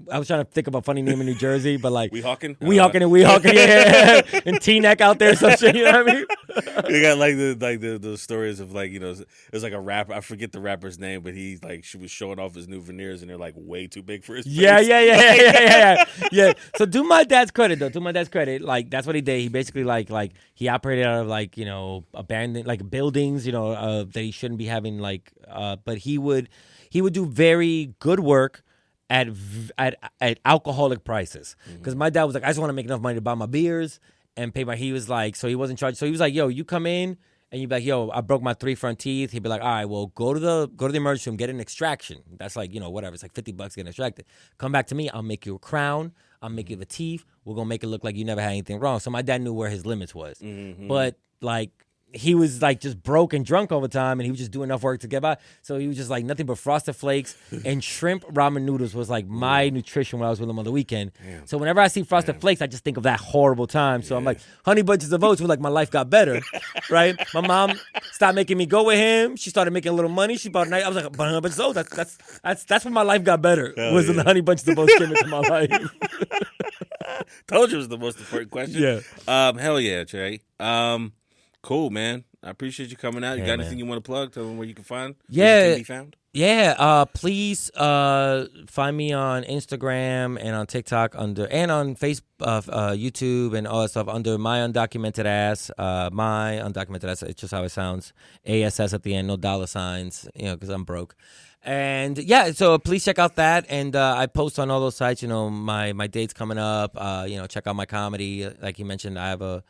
I was trying to think of a funny name in New Jersey, but like Weehawken, yeah. And Teaneck out there, some shit. You know what I mean? You got like the stories of like, there's like a rapper. I forget the rapper's name, but he like she was showing off his new veneers, and they're like way too big for his face. Yeah. So do my dad's credit though. Do my dad's credit. Like, that's what he did. He basically like he operated out of like, abandoned like buildings, that he shouldn't be having like. But he would do very good work at alcoholic prices, because my dad was like, I just want to make enough money to buy my beers and pay my. He was like, so he wasn't charged. So he was like, yo, you come in and you'd be like, yo, I broke my 3 front teeth. He'd be like, all right, well, go to the emergency room, get an extraction. That's like, whatever. It's like $50 getting extracted. Come back to me. I'll make you a crown. I'll make you the teeth. We're going to make it look like you never had anything wrong. So my dad knew where his limits was. Mm-hmm. But, like, he was like just broke and drunk all the time, and he was just doing enough work to get by. So he was just like nothing but Frosted Flakes and shrimp ramen noodles was like my nutrition when I was with him on the weekend. Damn. So whenever I see Frosted Flakes, I just think of that horrible time. So I'm like, Honey Bunches of Oats was like my life got better, right? My mom stopped making me go with him. She started making a little money. She bought a night. I was like, Honey Bunches of Oats. That's when my life got better. Was when the Honey Bunches of Oats came into my life. Told you it was the most important question. Yeah. Hell yeah, Che. Cool, man. I appreciate you coming out. You got anything you want to plug? Tell them where you can find. Yeah. Can be found. Yeah. Please find me on Instagram and on TikTok and on Facebook, YouTube, and all that stuff under My Undocumented Ass. My Undocumented Ass. It's just how it sounds. ASS at the end, no dollar signs. Because I'm broke. And yeah, so please check out that. And I post on all those sites. My dates coming up. Check out my comedy. Like you mentioned, I have a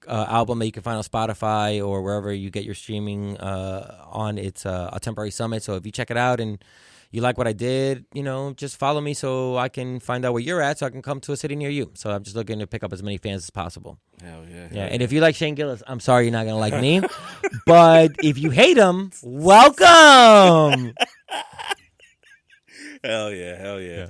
album that you can find on Spotify or wherever you get your streaming on. It's a temporary summit. So if you check it out and you like what I did, just follow me so I can find out where you're at so I can come to a city near you. So I'm just looking to pick up as many fans as possible. Hell yeah. Yeah. And if you like Shane Gillis, I'm sorry you're not going to like me. But if you hate him, welcome. Hell yeah.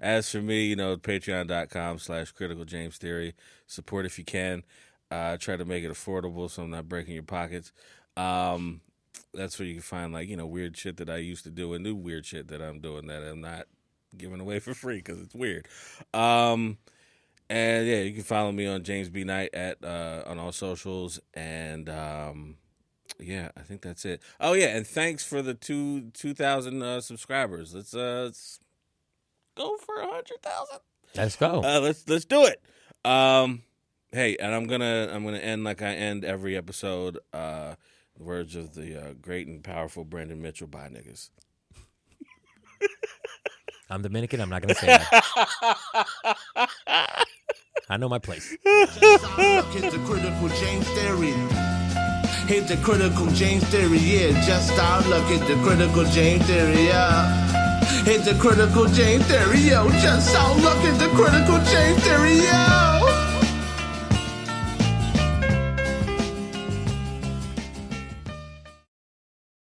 As for me, patreon.com/criticaljamestheory. Support if you can. Try to make it affordable so I'm not breaking your pockets. That's where you can find, weird shit that I used to do and new weird shit that I'm doing that I'm not giving away for free because it's weird. And, yeah, you can follow me on James B. Knight on all socials. And, yeah, I think that's it. Oh, yeah, and thanks for the 2,000 subscribers. Let's go for 100,000. Let's go. Let's do it. Hey, and I'm gonna end like I end every episode. The words of the great and powerful Brandon Mitchell. Bye, niggas. I'm Dominican. I'm not gonna say that. I know my place. Hit the critical James theory. Hit the critical James theory. Yeah, just start looking the critical James theory. Yeah. Hit the critical James theory, yo. Just start looking the critical James theory, yo.